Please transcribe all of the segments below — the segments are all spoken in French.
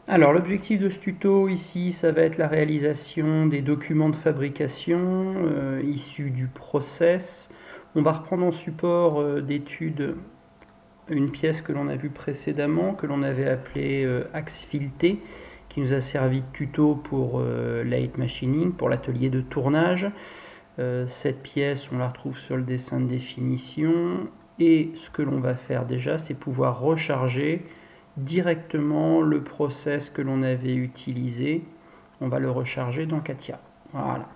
Alors l'objectif de ce tuto ici, ça va être la réalisation des documents de fabrication issus du process. On va reprendre en support d'étude une pièce que l'on a vue précédemment, que l'on avait appelée axe fileté, qui nous a servi de tuto pour light machining, pour l'atelier de tournage. Cette pièce, on la retrouve sur le dessin de définition. Et ce que l'on va faire déjà, c'est pouvoir recharger directement le process que l'on avait utilisé. On va le recharger dans CATIA. Voilà.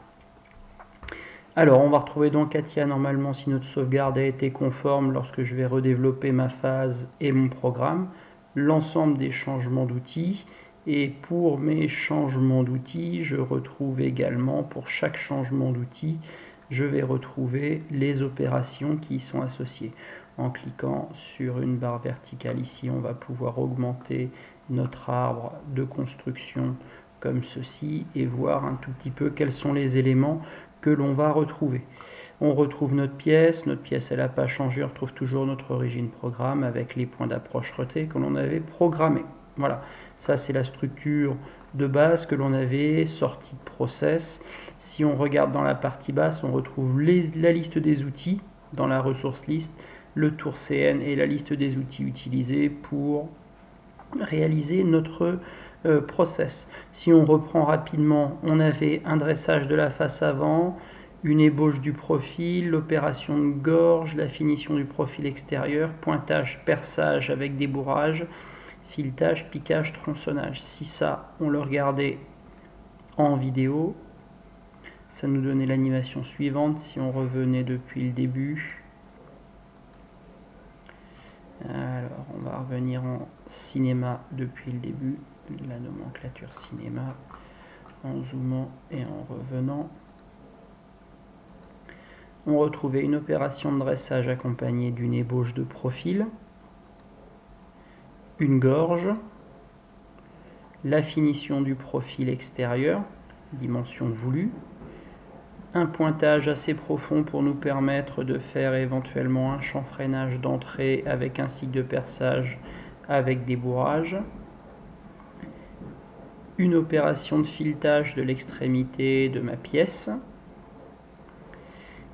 Alors, on va retrouver dans CATIA normalement si notre sauvegarde a été conforme lorsque je vais redévelopper ma phase et mon programme, l'ensemble des changements d'outils. Et pour mes changements d'outils, je retrouve également, pour chaque changement d'outil, je vais retrouver les opérations qui y sont associées. En cliquant sur une barre verticale ici, on va pouvoir augmenter notre arbre de construction comme ceci et voir un tout petit peu quels sont les éléments que l'on va retrouver. On retrouve notre pièce elle n'a pas changé, on retrouve toujours notre origine programme avec les points d'approche retrait que l'on avait programmés. Voilà, ça c'est la structure de base que l'on avait sortie de process. Si on regarde dans la partie basse, on retrouve la liste des outils dans la ressource liste, le tour CN et la liste des outils utilisés pour réaliser notre process. Si on reprend rapidement, on avait un dressage de la face avant, une ébauche du profil, l'opération de gorge, la finition du profil extérieur, pointage, perçage avec débourrage, filetage, piquage, tronçonnage. Si ça, on le regardait en vidéo, ça nous donnait l'animation suivante. Si on revenait depuis le début, alors on va revenir en cinéma depuis le début, la nomenclature cinéma, en zoomant et en revenant. On retrouvait une opération de dressage accompagnée d'une ébauche de profil, une gorge, la finition du profil extérieur, dimension voulue, un pointage assez profond pour nous permettre de faire éventuellement un chanfreinage d'entrée avec un cycle de perçage avec débourrage, une opération de filetage de l'extrémité de ma pièce,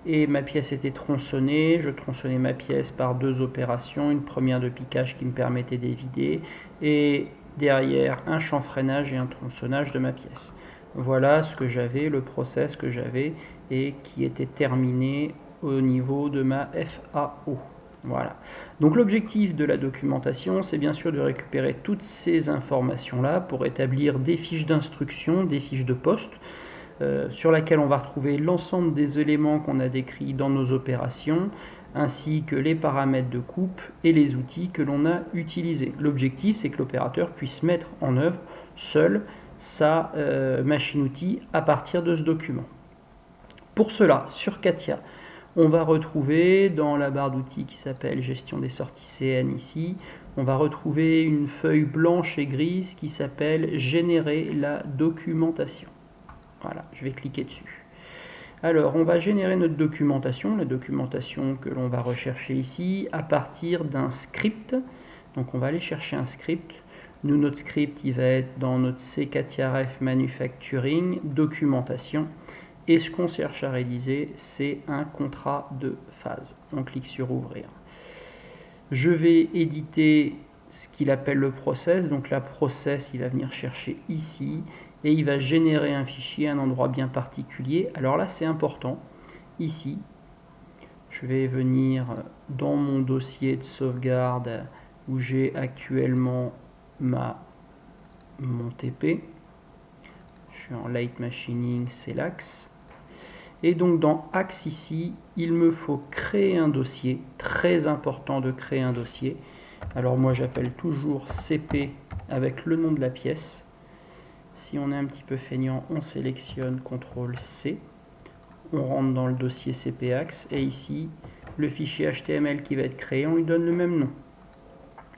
et ma pièce était tronçonnée. Je tronçonnais ma pièce par deux opérations, une première de piquage qui me permettait d'évider et derrière un chanfreinage et un tronçonnage de ma pièce. Voilà ce que j'avais, le process que j'avais et qui était terminé au niveau de ma FAO. Voilà. Donc l'objectif de la documentation, c'est bien sûr de récupérer toutes ces informations-là pour établir des fiches d'instruction, des fiches de poste, sur laquelle on va retrouver l'ensemble des éléments qu'on a décrits dans nos opérations, ainsi que les paramètres de coupe et les outils que l'on a utilisés. L'objectif, c'est que l'opérateur puisse mettre en œuvre seul sa machine-outil à partir de ce document. Pour cela, sur CATIA, on va retrouver dans la barre d'outils qui s'appelle Gestion des sorties CN ici, on va retrouver une feuille blanche et grise qui s'appelle Générer la documentation. Voilà, je vais cliquer dessus. Alors, on va générer notre documentation, la documentation que l'on va rechercher ici, à partir d'un script. Donc, on va aller chercher un script. Nous, notre script, il va être dans notre C4RF Manufacturing, documentation. Et ce qu'on cherche à réaliser, c'est un contrat de phase. On clique sur Ouvrir. Je vais éditer ce qu'il appelle le process. Donc, la process, il va venir chercher ici et il va générer un fichier à un endroit bien particulier. Alors là, c'est important. Ici, je vais venir dans mon dossier de sauvegarde où j'ai actuellement mon TP. Je suis en Light Machining, c'est l'axe. Et donc dans Axe ici, il me faut créer un dossier. Très important de créer un dossier. Alors moi, j'appelle toujours CP avec le nom de la pièce. Si on est un petit peu feignant, on sélectionne CTRL-C. On rentre dans le dossier CPAxe et ici, le fichier HTML qui va être créé, on lui donne le même nom.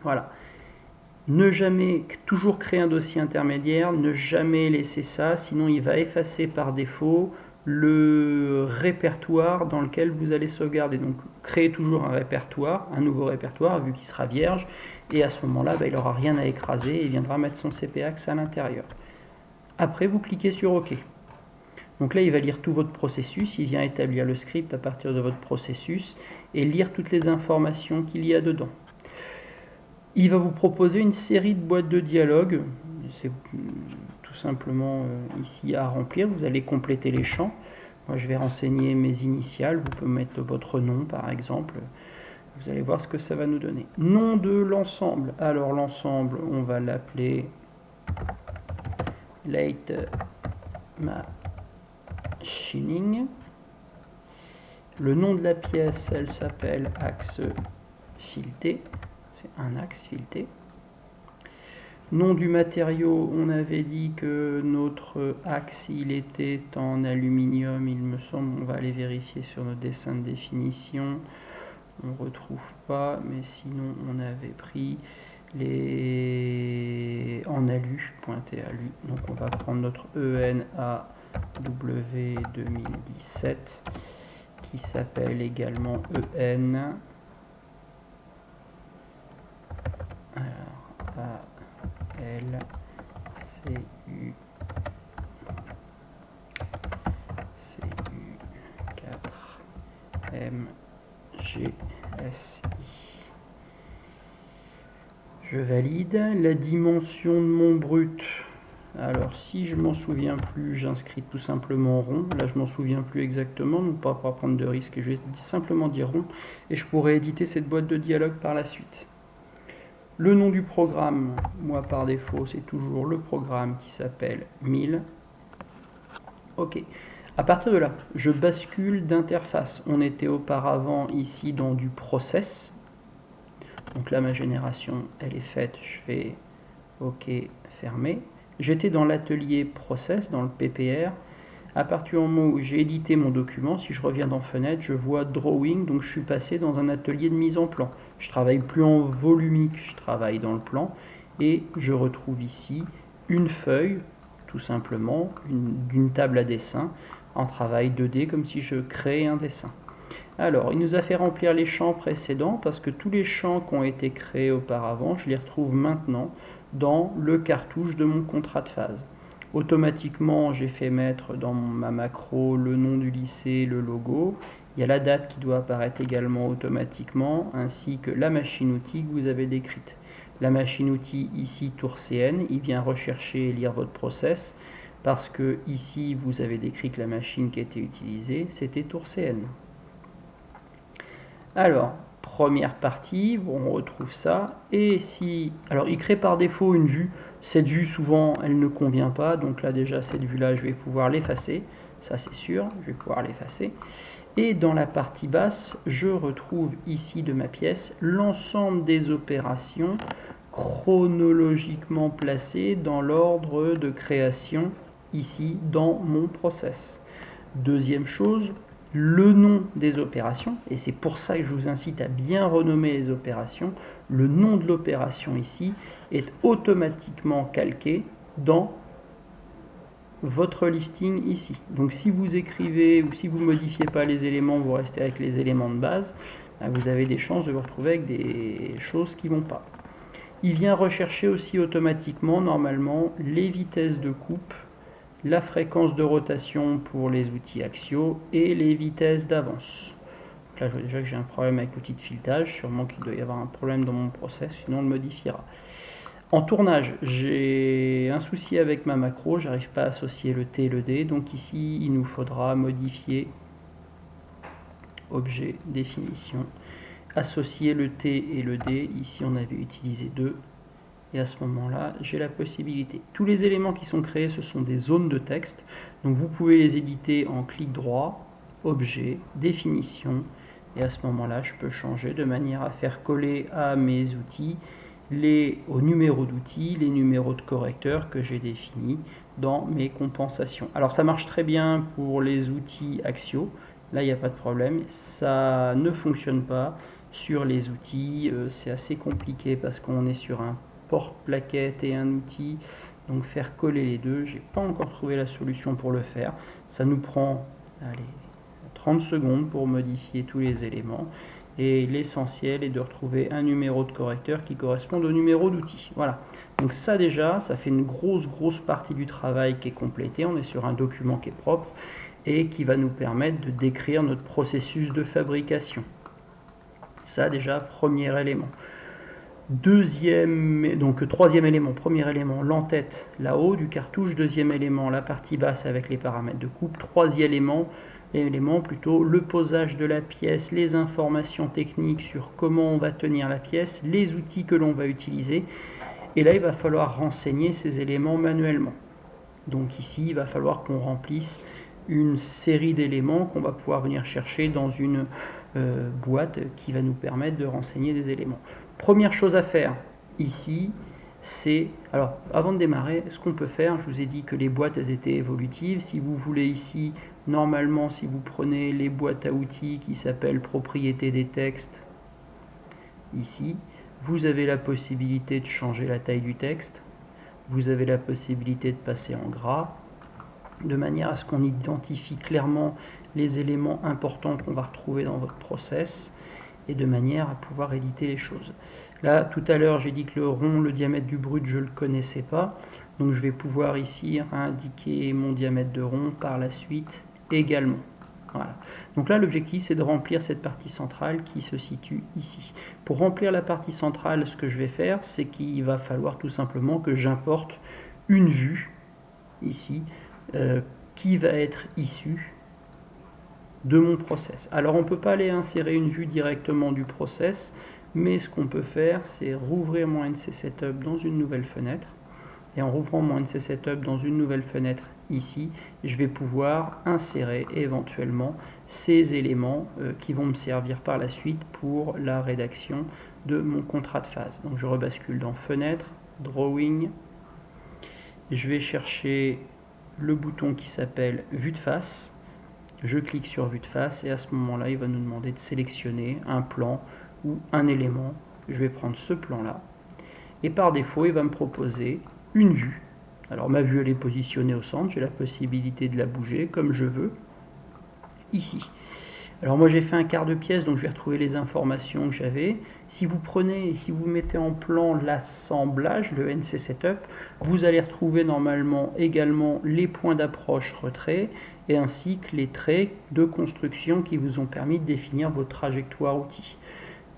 Voilà. Ne jamais, toujours créer un dossier intermédiaire, ne jamais laisser ça, sinon il va effacer par défaut le répertoire dans lequel vous allez sauvegarder. Donc créez toujours un répertoire, un nouveau répertoire vu qu'il sera vierge, et à ce moment-là, il n'aura rien à écraser et il viendra mettre son CPAX à l'intérieur. Après, vous cliquez sur OK. Donc là, il va lire tout votre processus, il vient établir le script à partir de votre processus et lire toutes les informations qu'il y a dedans. Il va vous proposer une série de boîtes de dialogue, c'est tout simplement ici à remplir, vous allez compléter les champs. Moi, je vais renseigner mes initiales, vous pouvez mettre votre nom par exemple. Vous allez voir ce que ça va nous donner. Nom de l'ensemble. Alors l'ensemble, on va l'appeler Late Machining. Le nom de la pièce, elle s'appelle axe fileté. C'est un axe fileté. Nom du matériau, on avait dit que notre axe, il était en aluminium, il me semble. On va aller vérifier sur nos dessins de définition. On ne retrouve pas, mais sinon on avait pris les en alu, pointé alu. Donc on va prendre notre ENAW 2017 qui s'appelle également EN. Alors AL CU 4 MGSI. Je valide. La dimension de mon brut. Alors si je m'en souviens plus, j'inscris tout simplement rond. Là je m'en souviens plus exactement, donc pas pour prendre de risque, je vais simplement dire rond et je pourrai éditer cette boîte de dialogue par la suite. Le nom du programme, moi par défaut, c'est toujours le programme qui s'appelle 1000. Ok. À partir de là, je bascule d'interface. On était auparavant ici dans du process. Donc là, ma génération, elle est faite. Je fais OK, fermé. J'étais dans l'atelier process, dans le PPR. À partir du moment où j'ai édité mon document, si je reviens dans Fenêtre, je vois Drawing. Donc je suis passé dans un atelier de mise en plan. Je travaille plus en volumique, je travaille dans le plan. Et je retrouve ici une feuille, tout simplement, d'une table à dessin, en travail 2D, comme si je créais un dessin. Alors, il nous a fait remplir les champs précédents, parce que tous les champs qui ont été créés auparavant, je les retrouve maintenant dans le cartouche de mon contrat de phase. Automatiquement, j'ai fait mettre dans ma macro le nom du lycée, le logo. Il y a la date qui doit apparaître également automatiquement, ainsi que la machine-outil que vous avez décrite. La machine-outil ici, tour CN, il vient rechercher et lire votre process, parce que ici, vous avez décrit que la machine qui a été utilisée, c'était tour CN. Alors, première partie, on retrouve ça. Et si, alors il crée par défaut une vue. Cette vue, souvent, elle ne convient pas. Donc là, déjà, cette vue-là, je vais pouvoir l'effacer. Ça, c'est sûr, je vais pouvoir l'effacer. Et dans la partie basse, je retrouve ici de ma pièce l'ensemble des opérations chronologiquement placées dans l'ordre de création ici dans mon process. Deuxième chose, le nom des opérations, et c'est pour ça que je vous incite à bien renommer les opérations. Le nom de l'opération ici est automatiquement calqué dans votre listing ici. Donc si vous écrivez ou si vous ne modifiez pas les éléments, vous restez avec les éléments de base, vous avez des chances de vous retrouver avec des choses qui ne vont pas. Il vient rechercher aussi automatiquement, normalement, les vitesses de coupe, la fréquence de rotation pour les outils axiaux et les vitesses d'avance. Là, je vois déjà que j'ai un problème avec l'outil de filetage, sûrement qu'il doit y avoir un problème dans mon process, sinon on le modifiera. En tournage, j'ai un souci avec ma macro, j'arrive pas à associer le T et le D, donc ici il nous faudra modifier objet, définition, associer le T et le D, ici on avait utilisé 2. Et à ce moment-là, j'ai la possibilité. Tous les éléments qui sont créés, ce sont des zones de texte. Donc vous pouvez les éditer en clic droit, objet, définition. Et à ce moment-là, je peux changer de manière à faire coller à mes outils aux numéros d'outils, les numéros de correcteurs que j'ai définis dans mes compensations. Alors ça marche très bien pour les outils axiaux. Là, il n'y a pas de problème. Ça ne fonctionne pas sur les outils. C'est assez compliqué parce qu'on est sur un porte-plaquette et un outil, donc faire coller les deux, j'ai pas encore trouvé la solution pour le faire. Ça nous prend 30 secondes pour modifier tous les éléments Et l'essentiel est de retrouver un numéro de correcteur qui corresponde au numéro d'outil. Voilà. Donc ça déjà, ça fait une grosse partie du travail qui est complétée. On est sur un document qui est propre et qui va nous permettre de décrire notre processus de fabrication. Ça déjà, premier élément. Troisième élément, premier élément, l'entête là-haut du cartouche. Deuxième élément, la partie basse avec les paramètres de coupe. Troisième élément plutôt, le posage de la pièce, les informations techniques sur comment on va tenir la pièce, les outils que l'on va utiliser. Et là, il va falloir renseigner ces éléments manuellement. Donc ici, il va falloir qu'on remplisse une série d'éléments qu'on va pouvoir venir chercher dans une boîte qui va nous permettre de renseigner des éléments. Première chose à faire ici, c'est... Alors, avant de démarrer, ce qu'on peut faire, je vous ai dit que les boîtes, elles étaient évolutives. Si vous voulez ici, normalement, si vous prenez les boîtes à outils qui s'appellent propriétés des textes, ici, vous avez la possibilité de changer la taille du texte. Vous avez la possibilité de passer en gras, de manière à ce qu'on identifie clairement les éléments importants qu'on va retrouver dans votre process, et de manière à pouvoir éditer les choses. Là, tout à l'heure, j'ai dit que le rond, le diamètre du brut, je ne le connaissais pas. Donc je vais pouvoir ici indiquer mon diamètre de rond par la suite également. Voilà. Donc là, l'objectif, c'est de remplir cette partie centrale qui se situe ici. Pour remplir la partie centrale, ce que je vais faire, c'est qu'il va falloir tout simplement que j'importe une vue, ici, qui va être issue de mon process. Alors on ne peut pas aller insérer une vue directement du process, mais ce qu'on peut faire, c'est rouvrir mon NC Setup dans une nouvelle fenêtre. Et en rouvrant mon NC Setup dans une nouvelle fenêtre ici, je vais pouvoir insérer éventuellement ces éléments qui vont me servir par la suite pour la rédaction de mon contrat de phase. Donc je rebascule dans Fenêtre, Drawing, je vais chercher le bouton qui s'appelle Vue de face. Je clique sur Vue de face et à ce moment-là, il va nous demander de sélectionner un plan ou un élément. Je vais prendre ce plan-là. Et par défaut, il va me proposer une vue. Alors ma vue, elle est positionnée au centre. J'ai la possibilité de la bouger comme je veux. Ici. Alors moi, j'ai fait un quart de pièce, donc je vais retrouver les informations que j'avais. Si vous prenez, si vous mettez en plan l'assemblage, le NC Setup, vous allez retrouver normalement également les points d'approche retrait et ainsi que les traits de construction qui vous ont permis de définir votre trajectoire outil.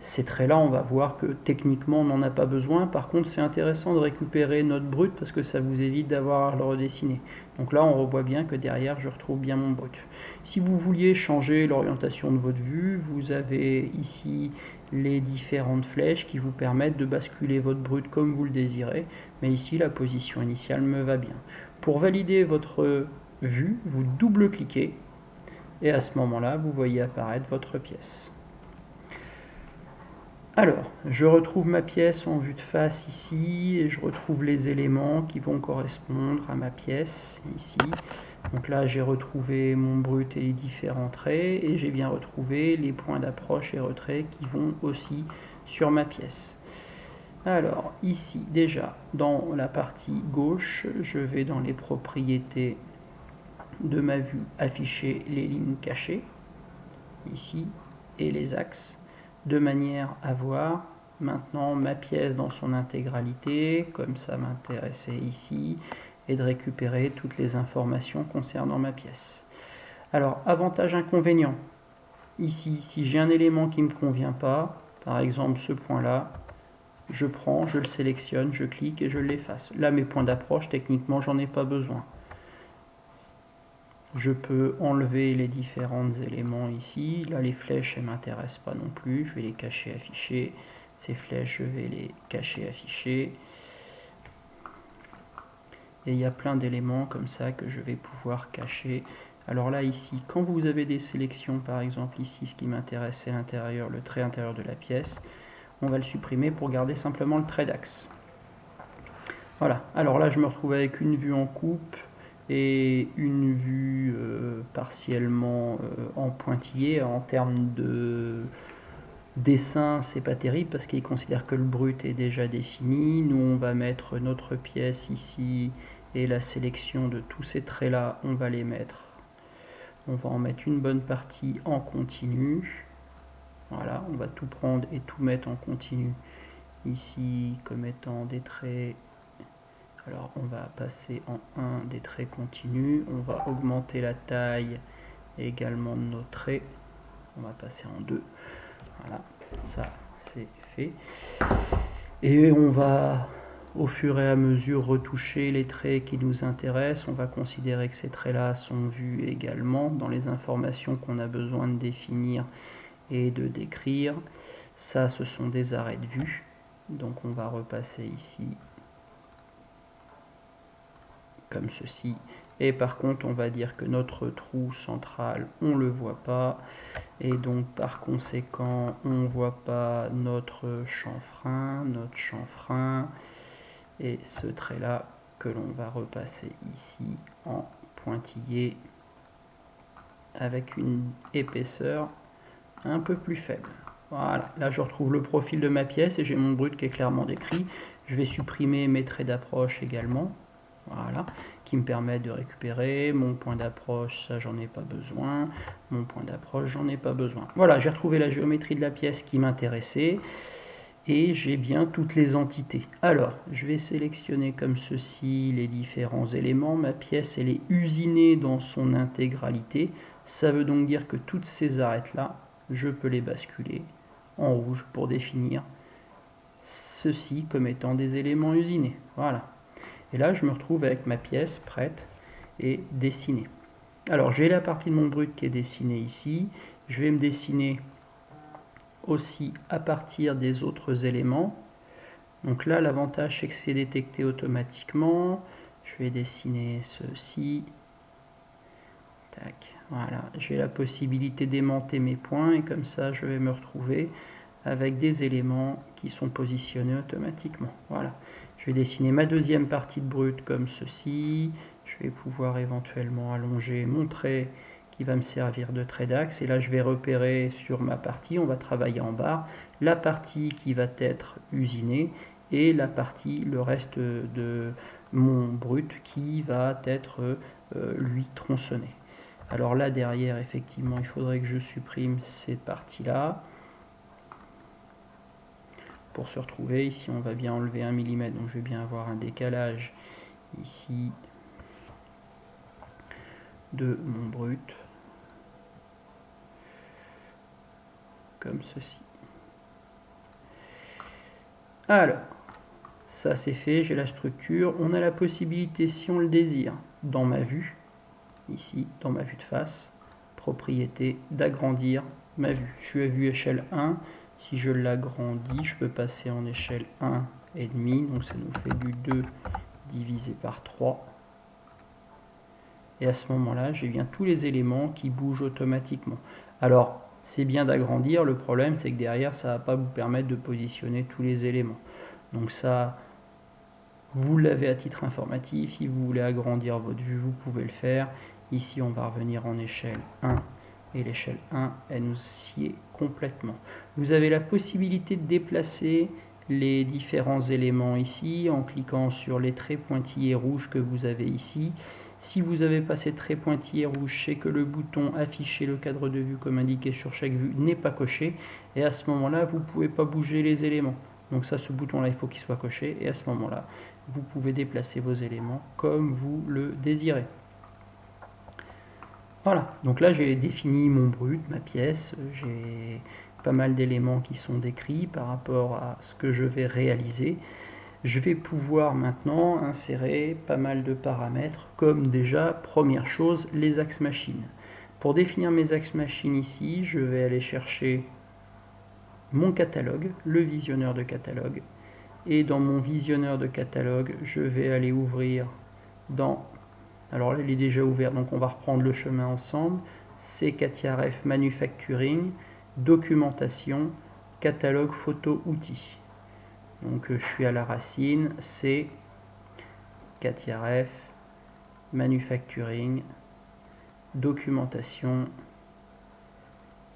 Ces traits-là, on va voir que techniquement, on n'en a pas besoin. Par contre, c'est intéressant de récupérer notre brut parce que ça vous évite d'avoir à le redessiner. Donc là, on revoit bien que derrière, je retrouve bien mon brut. Si vous vouliez changer l'orientation de votre vue, vous avez ici les différentes flèches qui vous permettent de basculer votre brut comme vous le désirez. Mais ici, la position initiale me va bien. Pour valider votre vue, vous double-cliquez et à ce moment-là, vous voyez apparaître votre pièce. Alors, je retrouve ma pièce en vue de face ici, et je retrouve les éléments qui vont correspondre à ma pièce ici. Donc là, j'ai retrouvé mon brut et les différents traits, et j'ai bien retrouvé les points d'approche et retrait qui vont aussi sur ma pièce. Alors, ici, déjà, dans la partie gauche, je vais dans les propriétés de ma vue afficher les lignes cachées, ici, et les axes, de manière à voir maintenant ma pièce dans son intégralité, comme ça m'intéressait ici, et de récupérer toutes les informations concernant ma pièce. Alors, avantage inconvénient, ici, si j'ai un élément qui ne me convient pas, par exemple ce point-là, je prends, je le sélectionne, je clique et je l'efface. Là, mes points d'approche, techniquement, j'en ai pas besoin. Je peux enlever les différents éléments ici. Là, les flèches, elles ne m'intéressent pas non plus. Je vais les cacher, afficher. Ces flèches, je vais les cacher, afficher. Et il y a plein d'éléments comme ça que je vais pouvoir cacher. Alors là, ici, quand vous avez des sélections, par exemple ici, ce qui m'intéresse, c'est l'intérieur, le trait intérieur de la pièce. On va le supprimer pour garder simplement le trait d'axe. Voilà. Alors là, je me retrouve avec une vue en coupe et une vue partiellement en pointillé. En termes de dessin, c'est pas terrible parce qu'il considère que le brut est déjà défini. Nous, on va mettre notre pièce ici et la sélection de tous ces traits là, on va les mettre. On va en mettre une bonne partie en continu. Voilà, on va tout prendre et tout mettre en continu ici comme étant des traits. Alors on va passer en 1 des traits continus, on va augmenter la taille également de nos traits, on va passer en 2. Voilà, ça c'est fait. Et on va au fur et à mesure retoucher les traits qui nous intéressent. On va considérer que ces traits-là sont vus également dans les informations qu'on a besoin de définir et de décrire. Ça, ce sont des arrêts de vue. Donc on va repasser ici comme ceci. Et par contre, on va dire que notre trou central, on ne le voit pas. Et donc par conséquent, on ne voit pas notre chanfrein, et ce trait là que l'on va repasser ici en pointillé avec une épaisseur un peu plus faible. Voilà, là je retrouve le profil de ma pièce et j'ai mon brut qui est clairement décrit. Je vais supprimer mes traits d'approche également, voilà, qui me permettent de récupérer mon point d'approche, ça j'en ai pas besoin, mon point d'approche j'en ai pas besoin. Voilà, j'ai retrouvé la géométrie de la pièce qui m'intéressait et j'ai bien toutes les entités. Alors, je vais sélectionner comme ceci les différents éléments. Ma pièce, elle est usinée dans son intégralité. Ça veut donc dire que toutes ces arêtes-là, je peux les basculer en rouge pour définir ceci comme étant des éléments usinés. Voilà. Et là, je me retrouve avec ma pièce prête et dessinée. Alors, j'ai la partie de mon brut qui est dessinée ici. Je vais me dessiner aussi à partir des autres éléments. Donc là, l'avantage, c'est que c'est détecté automatiquement. Je vais dessiner ceci. Tac. Voilà, j'ai la possibilité d'aimanter mes points et comme ça, je vais me retrouver avec des éléments qui sont positionnés automatiquement. Voilà. Je vais dessiner ma deuxième partie de brut comme ceci. Je vais pouvoir éventuellement allonger mon trait qui va me servir de trait d'axe. Et là, je vais repérer sur ma partie, on va travailler en barre, la partie qui va être usinée et la partie, le reste de mon brut qui va être, lui, tronçonné. Alors là, derrière, effectivement, il faudrait que je supprime cette partie-là. Pour se retrouver, ici, on va bien enlever 1 mm, donc je vais bien avoir un décalage ici de mon brut, comme ceci. Alors, ça c'est fait, j'ai la structure. On a la possibilité, si on le désire, dans ma vue, ici, dans ma vue de face, propriété d'agrandir ma vue. Je suis à vue échelle 1. Si je l'agrandis, je peux passer en échelle 1,5, donc ça nous fait du 2 divisé par 3. Et à ce moment-là, j'ai bien tous les éléments qui bougent automatiquement. Alors, c'est bien d'agrandir, le problème c'est que derrière, ça ne va pas vous permettre de positionner tous les éléments. Donc ça, vous l'avez à titre informatif. Si vous voulez agrandir votre vue, vous pouvez le faire. Ici, on va revenir en échelle 1. Et l'échelle 1, elle nous sied complètement. Vous avez la possibilité de déplacer les différents éléments ici en cliquant sur les traits pointillés rouges que vous avez ici. Si vous n'avez pas ces traits pointillés rouges, c'est que le bouton afficher le cadre de vue comme indiqué sur chaque vue n'est pas coché. Et à ce moment-là, vous ne pouvez pas bouger les éléments. Donc ça, ce bouton-là, il faut qu'il soit coché. Et à ce moment-là, vous pouvez déplacer vos éléments comme vous le désirez. Voilà, donc là j'ai défini mon brut, ma pièce, j'ai pas mal d'éléments qui sont décrits par rapport à ce que je vais réaliser. Je vais pouvoir maintenant insérer pas mal de paramètres, comme déjà, première chose, les axes machines. Pour définir mes axes machines ici, je vais aller chercher mon catalogue, le visionneur de catalogue, et dans mon visionneur de catalogue, je vais aller ouvrir dans... Alors là, il est déjà ouvert, donc on va reprendre le chemin ensemble. C'est CATIA Ref Manufacturing, documentation, catalogue photo outils. Donc je suis à la racine, c'est CATIA Ref Manufacturing, documentation,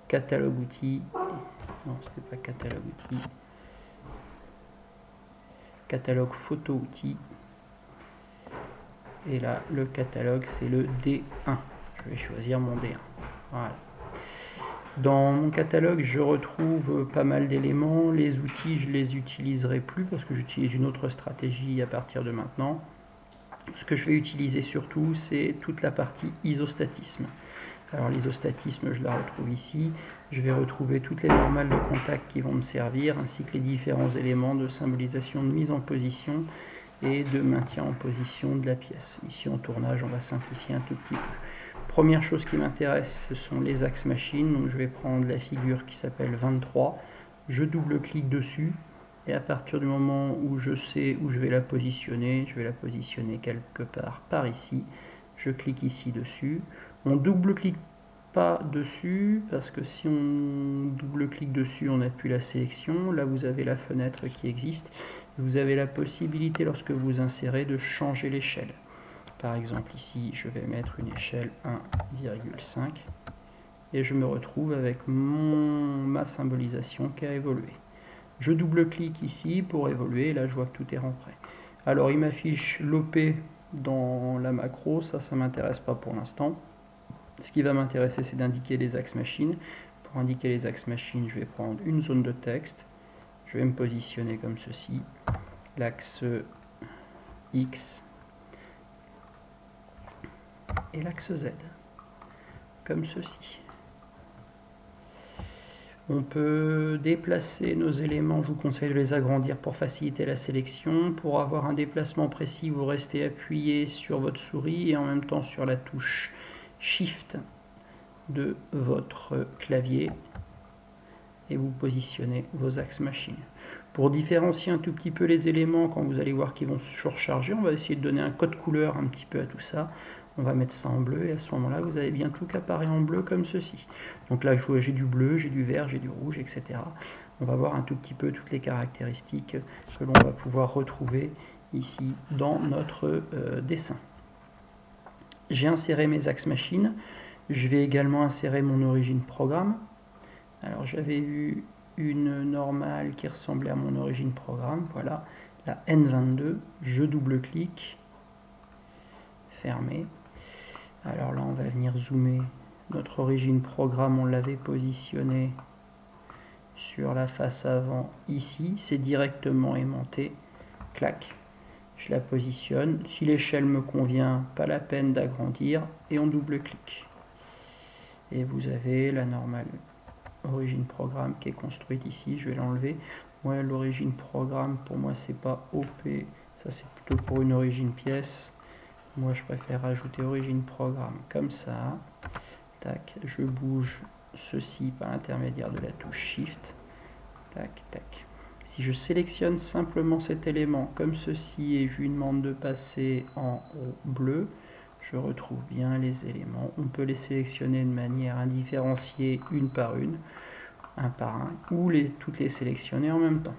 catalogue outils. Non, c'était pas catalogue outils. Catalogue photo outils. Et là, le catalogue, c'est le D1. Je vais choisir mon D1. Voilà. Dans mon catalogue, je retrouve pas mal d'éléments. Les outils, je les utiliserai plus parce que j'utilise une autre stratégie à partir de maintenant. Ce que je vais utiliser surtout, c'est toute la partie isostatisme. Alors l'isostatisme, je la retrouve ici. Je vais retrouver toutes les normales de contact qui vont me servir, ainsi que les différents éléments de symbolisation de mise en position et de maintien en position de la pièce. Ici en tournage, on va simplifier un tout petit peu. Première chose qui m'intéresse, ce sont les axes machines. Donc je vais prendre la figure qui s'appelle 23. Je double-clique dessus. Et à partir du moment où je sais où je vais la positionner quelque part par ici. Je clique ici dessus. On double-clique pas dessus parce que si on double-clique dessus, on appuie la sélection. Là, vous avez la fenêtre qui existe. Vous avez la possibilité, lorsque vous insérez, de changer l'échelle. Par exemple, ici, je vais mettre une échelle 1,5 et je me retrouve avec ma symbolisation qui a évolué. Je double-clique ici pour évoluer, et là je vois que tout est rentré. Alors il m'affiche l'OP dans la macro, ça ne m'intéresse pas pour l'instant. Ce qui va m'intéresser, c'est d'indiquer les axes machines. Pour indiquer les axes machines, je vais prendre une zone de texte, je vais me positionner comme ceci, l'axe X et l'axe Z, comme ceci. On peut déplacer nos éléments, je vous conseille de les agrandir pour faciliter la sélection. Pour avoir un déplacement précis, vous restez appuyé sur votre souris et en même temps sur la touche Shift de votre clavier et vous positionnez vos axes machines. Pour différencier un tout petit peu les éléments, quand vous allez voir qu'ils vont se surcharger, on va essayer de donner un code couleur un petit peu à tout ça. On va mettre ça en bleu et à ce moment-là, vous avez bien tout qui apparaît en bleu comme ceci. Donc là, j'ai du bleu, j'ai du vert, j'ai du rouge, etc. On va voir un tout petit peu toutes les caractéristiques que l'on va pouvoir retrouver ici dans notre dessin. J'ai inséré mes axes machines. Je vais également insérer mon origine programme. Alors j'avais vu une normale qui ressemblait à mon origine programme, voilà, la N22, je double-clique, fermé. Alors là on va venir zoomer, notre origine programme on l'avait positionné sur la face avant ici, c'est directement aimanté, clac, je la positionne, si l'échelle me convient, pas la peine d'agrandir, et on double-clique. Et vous avez la normale origine programme qui est construite ici, je vais l'enlever. Ouais, l'origine programme pour moi c'est pas OP, ça c'est plutôt pour une origine pièce. Moi je préfère ajouter origine programme comme ça. Tac, je bouge ceci par l'intermédiaire de la touche Shift. Tac, tac. Si je sélectionne simplement cet élément comme ceci et je lui demande de passer en bleu, je retrouve bien les éléments. On peut les sélectionner de manière indifférenciée une par une, un par un, ou toutes les sélectionner en même temps.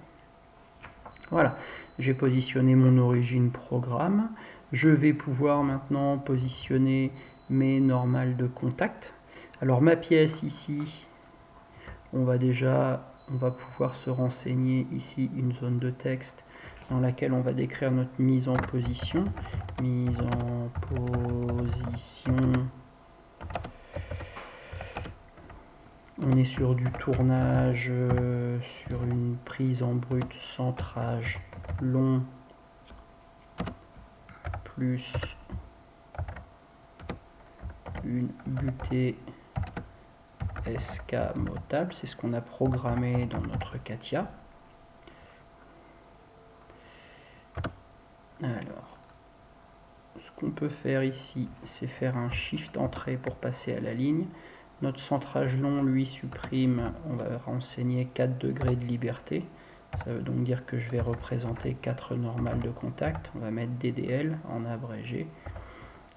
Voilà, j'ai positionné mon origine programme. Je vais pouvoir maintenant positionner mes normales de contact. Alors ma pièce ici, on va pouvoir se renseigner ici une zone de texte dans laquelle on va décrire notre mise en position. Mise en position. On est sur du tournage, sur une prise en brut, centrage long, plus une butée escamotable. C'est ce qu'on a programmé dans notre CATIA. Alors, ce qu'on peut faire ici, c'est faire un Shift entrée pour passer à la ligne. Notre centrage long, lui, supprime, on va renseigner 4 degrés de liberté. Ça veut donc dire que je vais représenter 4 normales de contact. On va mettre DDL en abrégé.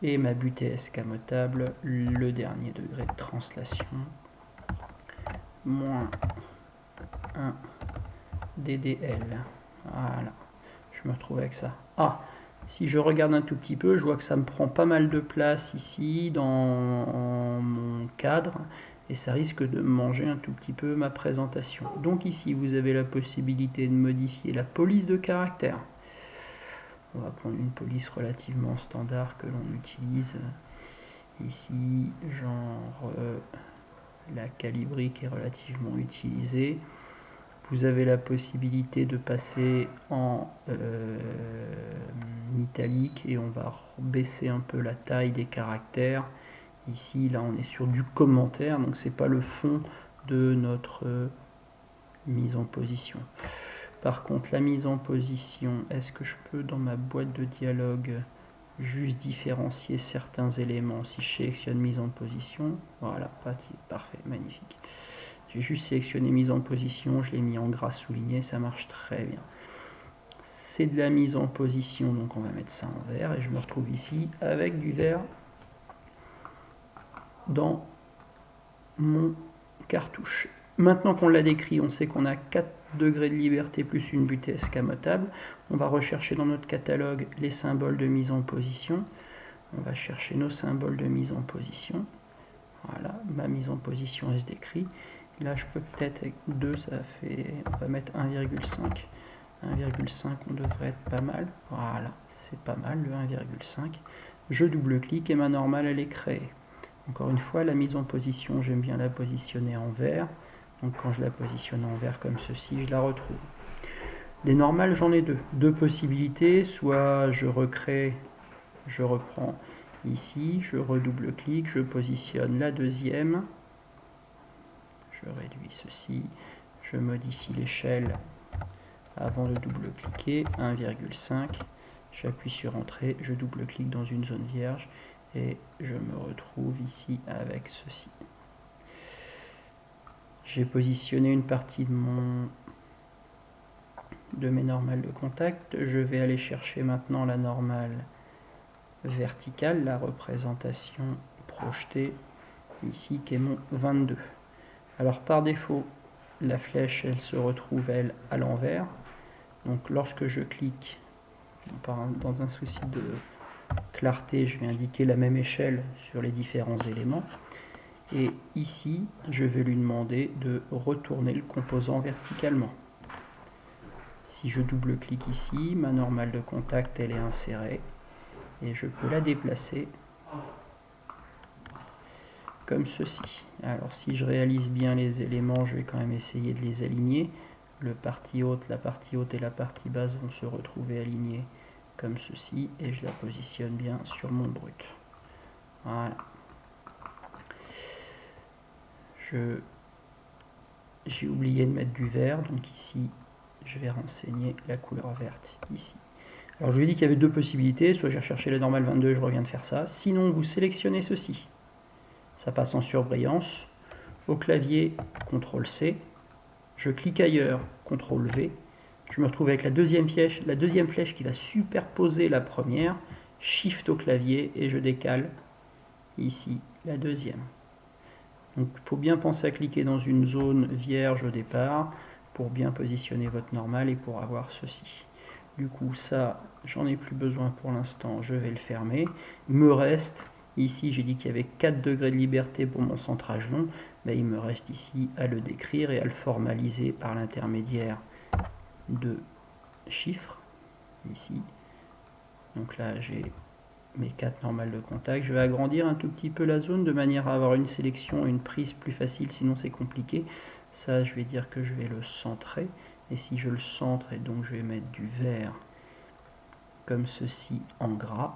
Et ma butée escamotable, le dernier degré de translation, moins 1 DDL. Voilà, je me retrouve avec ça. Ah, si je regarde un tout petit peu, je vois que ça me prend pas mal de place ici dans mon cadre et ça risque de manger un tout petit peu ma présentation. Donc ici, vous avez la possibilité de modifier la police de caractère. On va prendre une police relativement standard que l'on utilise ici, genre la calibrique est relativement utilisée. Vous avez la possibilité de passer en italique et on va baisser un peu la taille des caractères. Ici, là, on est sur du commentaire, donc c'est pas le fond de notre mise en position. Par contre, la mise en position, est-ce que je peux, dans ma boîte de dialogue, juste différencier certains éléments? Si je sélectionne mise en position, voilà, parfait, magnifique. J'ai juste sélectionné mise en position, je l'ai mis en gras souligné, ça marche très bien. C'est de la mise en position, donc on va mettre ça en vert, et je me retrouve ici avec du vert dans mon cartouche. Maintenant qu'on l'a décrit, on sait qu'on a 4 degrés de liberté plus une butée escamotable. On va rechercher dans notre catalogue les symboles de mise en position. On va chercher nos symboles de mise en position. Voilà, ma mise en position elle se décrit. Là, je peux peut-être avec 2, ça fait, on va mettre 1,5. 1,5, on devrait être pas mal. Voilà, c'est pas mal, le 1,5. Je double-clique et ma normale, elle est créée. Encore une fois, la mise en position, j'aime bien la positionner en vert. Donc quand je la positionne en vert comme ceci, je la retrouve. Des normales, j'en ai deux. Deux possibilités, soit je recrée, je reprends ici, je redouble-clique, je positionne la deuxième, je réduis ceci, je modifie l'échelle avant de double-cliquer, 1,5, j'appuie sur Entrée, je double-clique dans une zone vierge et je me retrouve ici avec ceci. J'ai positionné une partie de mes normales de contact. Je vais aller chercher maintenant la normale verticale, la représentation projetée ici qui est mon 22. Alors par défaut, la flèche elle se retrouve elle à l'envers. Donc lorsque je clique, dans un souci de clarté, je vais indiquer la même échelle sur les différents éléments. Et ici, je vais lui demander de retourner le composant verticalement. Si je double-clique ici, ma normale de contact elle est insérée et je peux la déplacer comme ceci. Alors si je réalise bien les éléments, je vais quand même essayer de les aligner. La partie haute et la partie basse vont se retrouver alignées comme ceci et je la positionne bien sur mon brut. Voilà. J'ai oublié de mettre du vert, donc ici je vais renseigner la couleur verte ici. Alors je vous ai dit qu'il y avait deux possibilités, soit j'ai recherché la normale 22, je reviens de faire ça. Sinon vous sélectionnez ceci. Ça passe en surbrillance. Au clavier, CTRL-C. Je clique ailleurs, CTRL-V. Je me retrouve avec la deuxième flèche qui va superposer la première. Shift au clavier et je décale ici la deuxième. Donc il faut bien penser à cliquer dans une zone vierge au départ pour bien positionner votre normale et pour avoir ceci. Du coup ça, j'en ai plus besoin pour l'instant, je vais le fermer. Il me reste, ici j'ai dit qu'il y avait 4 degrés de liberté pour mon centrage long, mais il me reste ici à le décrire et à le formaliser par l'intermédiaire de chiffres, ici. Donc là j'ai mes 4 normales de contact. Je vais agrandir un tout petit peu la zone de manière à avoir une sélection, une prise plus facile, sinon c'est compliqué. Ça, je vais dire que je vais le centrer. Et si je le centre, et donc je vais mettre du vert comme ceci en gras.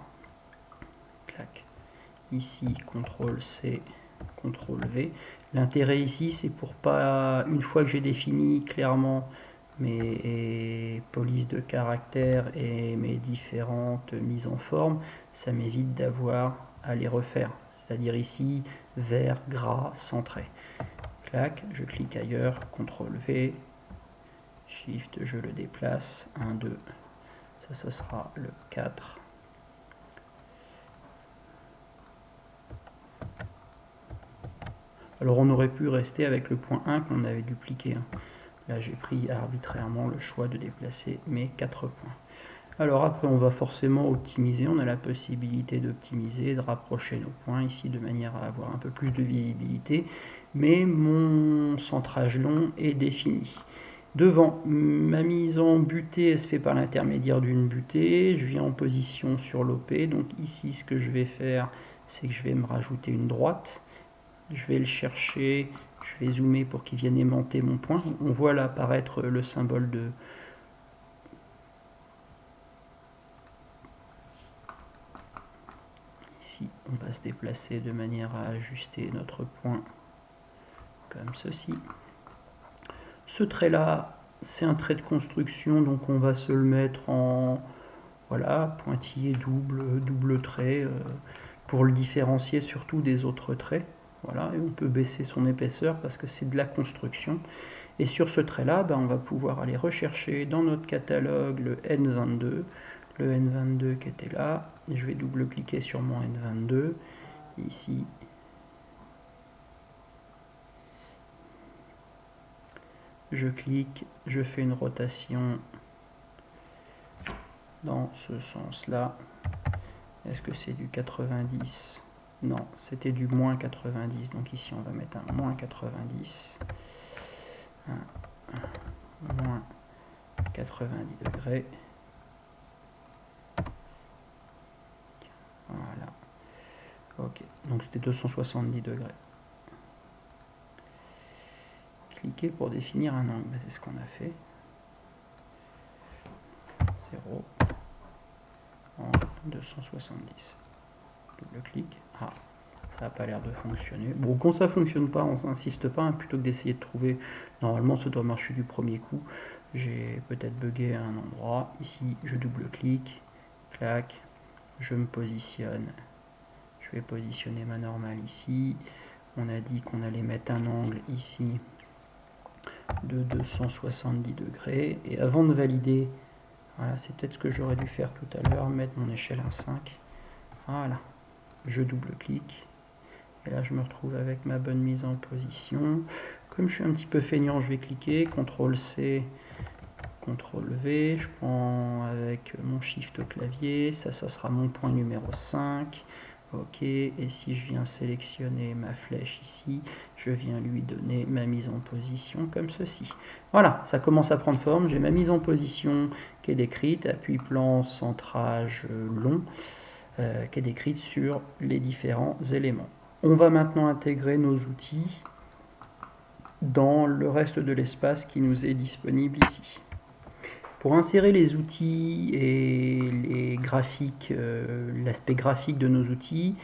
Clac. Ici, CTRL-C, CTRL-V. L'intérêt ici, c'est pour pas, une fois que j'ai défini clairement mes polices de caractères et mes différentes mises en forme, ça m'évite d'avoir à les refaire. C'est-à-dire ici, vert, gras, centré. Clac, je clique ailleurs, CTRL-V, Shift, je le déplace, 1, 2, ça sera le 4. Alors on aurait pu rester avec le point 1 qu'on avait dupliqué. Là j'ai pris arbitrairement le choix de déplacer mes 4 points. Alors après on va forcément optimiser, on a la possibilité d'optimiser, de rapprocher nos points ici de manière à avoir un peu plus de visibilité, mais mon centrage long est défini. Devant, ma mise en butée elle se fait par l'intermédiaire d'une butée, je viens en position sur l'OP, donc ici ce que je vais faire c'est que je vais me rajouter une droite. Je vais le chercher, je vais zoomer pour qu'il vienne aimanter mon point. On voit là apparaître le symbole de... Ici, on va se déplacer de manière à ajuster notre point comme ceci. Ce trait-là, c'est un trait de construction, donc on va se le mettre en voilà, pointillé double trait, pour le différencier surtout des autres traits. Voilà, et on peut baisser son épaisseur parce que c'est de la construction. Et sur ce trait-là, on va pouvoir aller rechercher dans notre catalogue le N22, le N22 qui était là. Et je vais double-cliquer sur mon N22, ici. Je clique, je fais une rotation dans ce sens-là. Est-ce que c'est du 90? Non, c'était du moins 90. Donc ici, on va mettre un moins 90. Moins 90 degrés. Voilà. Ok, donc c'était 270 degrés. Cliquez pour définir un angle. C'est ce qu'on a fait. 0 en 270. Double clic. Ah, ça n'a pas l'air de fonctionner. Bon, quand ça ne fonctionne pas, on n'insiste pas, hein, plutôt que d'essayer de trouver. Normalement, ça doit marcher du premier coup. J'ai peut-être bugué à un endroit. Ici, je double-clique. Clac. Je me positionne. Je vais positionner ma normale ici. On a dit qu'on allait mettre un angle ici de 270 degrés. Et avant de valider, voilà, c'est peut-être ce que j'aurais dû faire tout à l'heure, mettre mon échelle 1,5. Voilà, je double-clique. Et là, je me retrouve avec ma bonne mise en position. Comme je suis un petit peu feignant, je vais cliquer, CTRL-C, CTRL-V. Je prends avec mon Shift au clavier. Ça sera mon point numéro 5. Ok, et si je viens sélectionner ma flèche ici, je viens lui donner ma mise en position comme ceci. Voilà, ça commence à prendre forme. J'ai ma mise en position qui est décrite, appui plan, centrage long, qui est décrite sur les différents éléments. On va maintenant intégrer nos outils dans le reste de l'espace qui nous est disponible ici. Pour insérer les outils et les graphiques, l'aspect graphique de nos outils,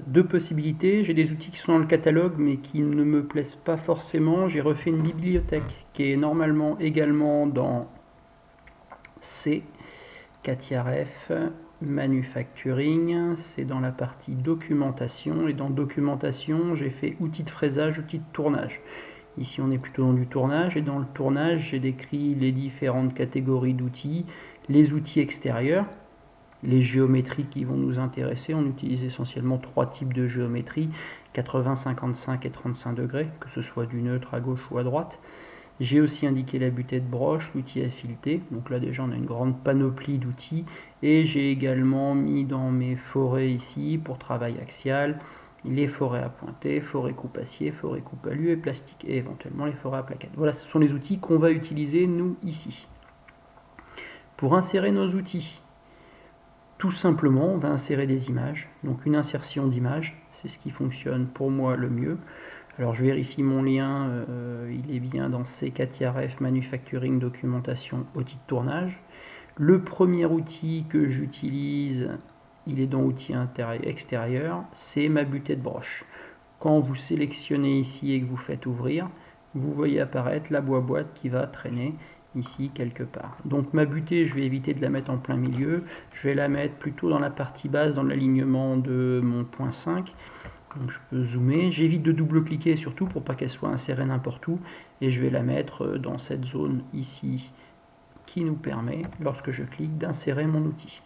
deux possibilités. J'ai des outils qui sont dans le catalogue mais qui ne me plaisent pas forcément. J'ai refait une bibliothèque qui est normalement également dans C, CATIA Ref, Manufacturing, c'est dans la partie documentation, et dans documentation j'ai fait outils de fraisage, outils de tournage. Ici on est plutôt dans du tournage, et dans le tournage j'ai décrit les différentes catégories d'outils, les outils extérieurs, les géométries qui vont nous intéresser. On utilise essentiellement trois types de géométrie, 80, 55 et 35 degrés, que ce soit du neutre à gauche ou à droite. J'ai aussi indiqué la butée de broche, l'outil à fileter, donc là déjà on a une grande panoplie d'outils, et j'ai également mis dans mes forêts ici, pour travail axial, les forêts à pointer, forêt coupe acier, forêt coupe alu et plastique, et éventuellement les forêts à plaquettes. Voilà, ce sont les outils qu'on va utiliser nous ici. Pour insérer nos outils, tout simplement on va insérer des images, donc une insertion d'images, c'est ce qui fonctionne pour moi le mieux. Alors je vérifie mon lien, il est bien dans CATIA Ref Manufacturing Documentation outil de tournage. Le premier outil que j'utilise, il est dans outil extérieur, c'est ma butée de broche. Quand vous sélectionnez ici et que vous faites ouvrir, vous voyez apparaître la boîte qui va traîner ici quelque part. Donc ma butée, je vais éviter de la mettre en plein milieu, je vais la mettre plutôt dans la partie basse, dans l'alignement de mon point 5. Donc je peux zoomer, j'évite de double-cliquer surtout pour pas qu'elle soit insérée n'importe où, et je vais la mettre dans cette zone ici qui nous permet, lorsque je clique, d'insérer mon outil.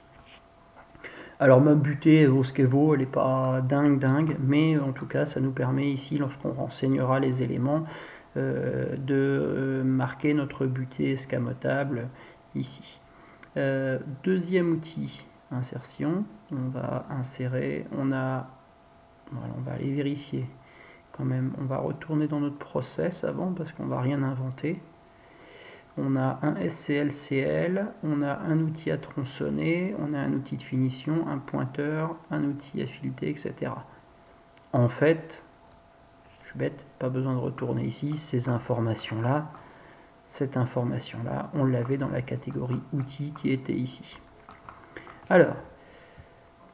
Alors ma butée elle vaut ce qu'elle vaut, elle n'est pas dingue, mais en tout cas ça nous permet ici, lorsqu'on renseignera les éléments, de marquer notre butée escamotable ici. Deuxième outil, insertion, on va insérer, voilà, on va aller vérifier quand même, on va retourner dans notre process avant parce qu'on va rien inventer. On a un SCLCL, on a un outil à tronçonner, on a un outil de finition, un pointeur, un outil à fileter, etc. En fait, Je suis bête, pas besoin de retourner ici. Ces informations-là, cette information-là, on l'avait dans la catégorie outils qui était ici. Alors,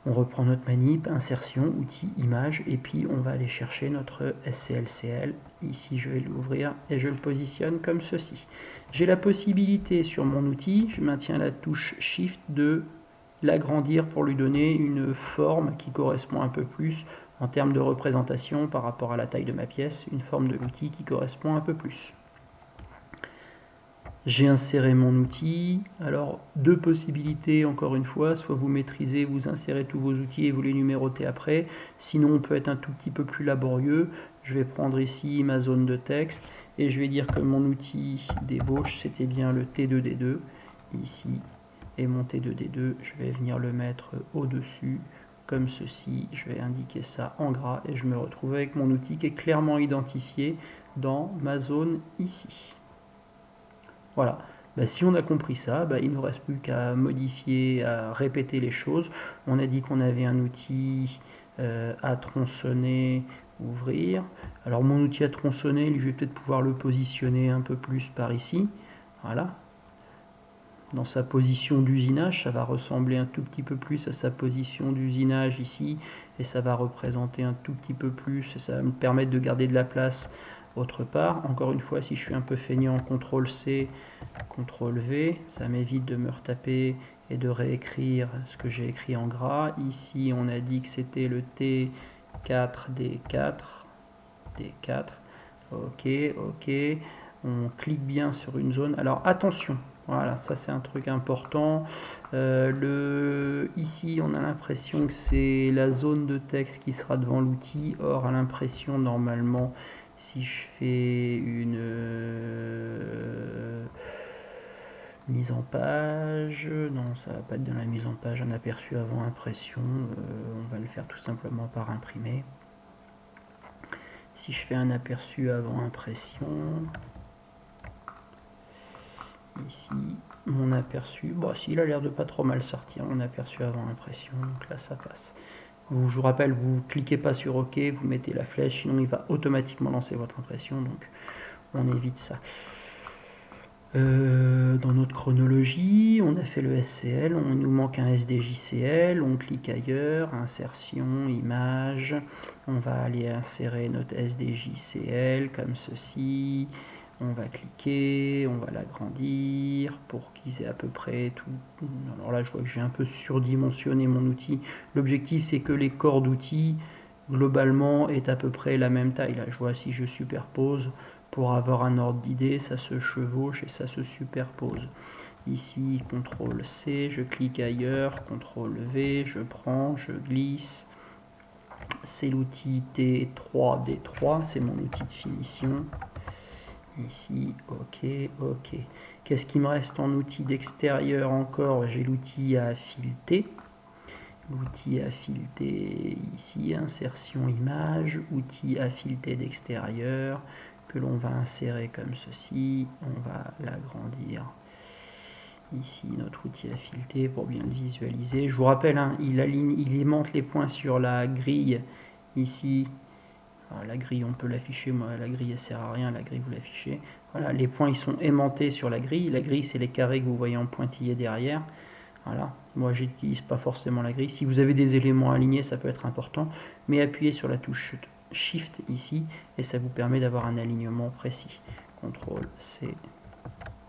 on reprend notre manip, insertion, outils, image, et puis on va aller chercher notre SCLCL. Ici, je vais l'ouvrir et je le positionne comme ceci. J'ai la possibilité sur mon outil, je maintiens la touche Shift, de l'agrandir pour lui donner une forme qui correspond un peu plus en termes de représentation par rapport à la taille de ma pièce, une forme de l'outil qui correspond un peu plus. J'ai inséré mon outil. Alors, deux possibilités, encore une fois, soit vous maîtrisez, vous insérez tous vos outils et vous les numérotez après, sinon on peut être un tout petit peu plus laborieux. Je vais prendre ici ma zone de texte et je vais dire que mon outil d'ébauche, c'était bien le T2D2, ici, et mon T2D2, je vais venir le mettre au-dessus, comme ceci. Je vais indiquer ça en gras et je me retrouve avec mon outil qui est clairement identifié dans ma zone ici. Voilà, si on a compris ça, il ne nous reste plus qu'à modifier, à répéter les choses. On a dit qu'on avait un outil à tronçonner, ouvrir. Alors mon outil à tronçonner, je vais peut-être pouvoir le positionner un peu plus par ici. Voilà. Dans sa position d'usinage, ça va ressembler un tout petit peu plus à sa position d'usinage ici, et ça va représenter un tout petit peu plus, et ça va me permettre de garder de la place autre part. Encore une fois, si je suis un peu feignant, CTRL-C, CTRL-V, ça m'évite de me retaper et de réécrire ce que j'ai écrit en gras. Ici, on a dit que c'était le T4D4, D4, ok, ok, on clique bien sur une zone. Alors attention, voilà, ça c'est un truc important. Ici, on a l'impression que c'est la zone de texte qui sera devant l'outil. Or, à l'impression, normalement, si je fais une mise en page, non, ça va pas être de la mise en page, un aperçu avant impression. On va le faire tout simplement par imprimer. Si je fais un aperçu avant impression, ici, mon aperçu, bon, il a l'air de pas trop mal sortir, mon aperçu avant impression, donc là ça passe. Je vous rappelle, vous cliquez pas sur OK, vous mettez la flèche, sinon il va automatiquement lancer votre impression, donc on évite ça. Dans notre chronologie, on a fait le SCL, on nous manque un SDJCL, on clique ailleurs, insertion, image, on va aller insérer notre SDJCL comme ceci, on va cliquer, on va l'agrandir pour qu'ils aient à peu près tout. Alors là je vois que j'ai un peu surdimensionné mon outil, l'objectif c'est que les corps d'outils globalement est à peu près la même taille. Là je vois, si je superpose, pour avoir un ordre d'idée, ça se chevauche et ça se superpose. Ici, CTRL C, je clique ailleurs, CTRL V, je prends, je glisse. C'est l'outil T3D3, c'est mon outil de finition. Ici, ok, ok. Qu'est-ce qui me reste en outil d'extérieur encore? J'ai l'outil à fileter. L'outil à fileter ici, insertion image, outil à fileter d'extérieur, que l'on va insérer comme ceci, on va l'agrandir. Ici notre outil à fileter pour bien le visualiser. Je vous rappelle, il aimante les points sur la grille ici. Alors, la grille on peut l'afficher, moi la grille elle sert à rien, la grille vous l'affichez. Voilà, les points ils sont aimantés sur la grille c'est les carrés que vous voyez en pointillé derrière. Voilà, moi j'utilise pas forcément la grille. Si vous avez des éléments alignés, ça peut être important, mais appuyez sur la touche Shift ici et ça vous permet d'avoir un alignement précis. CTRL C,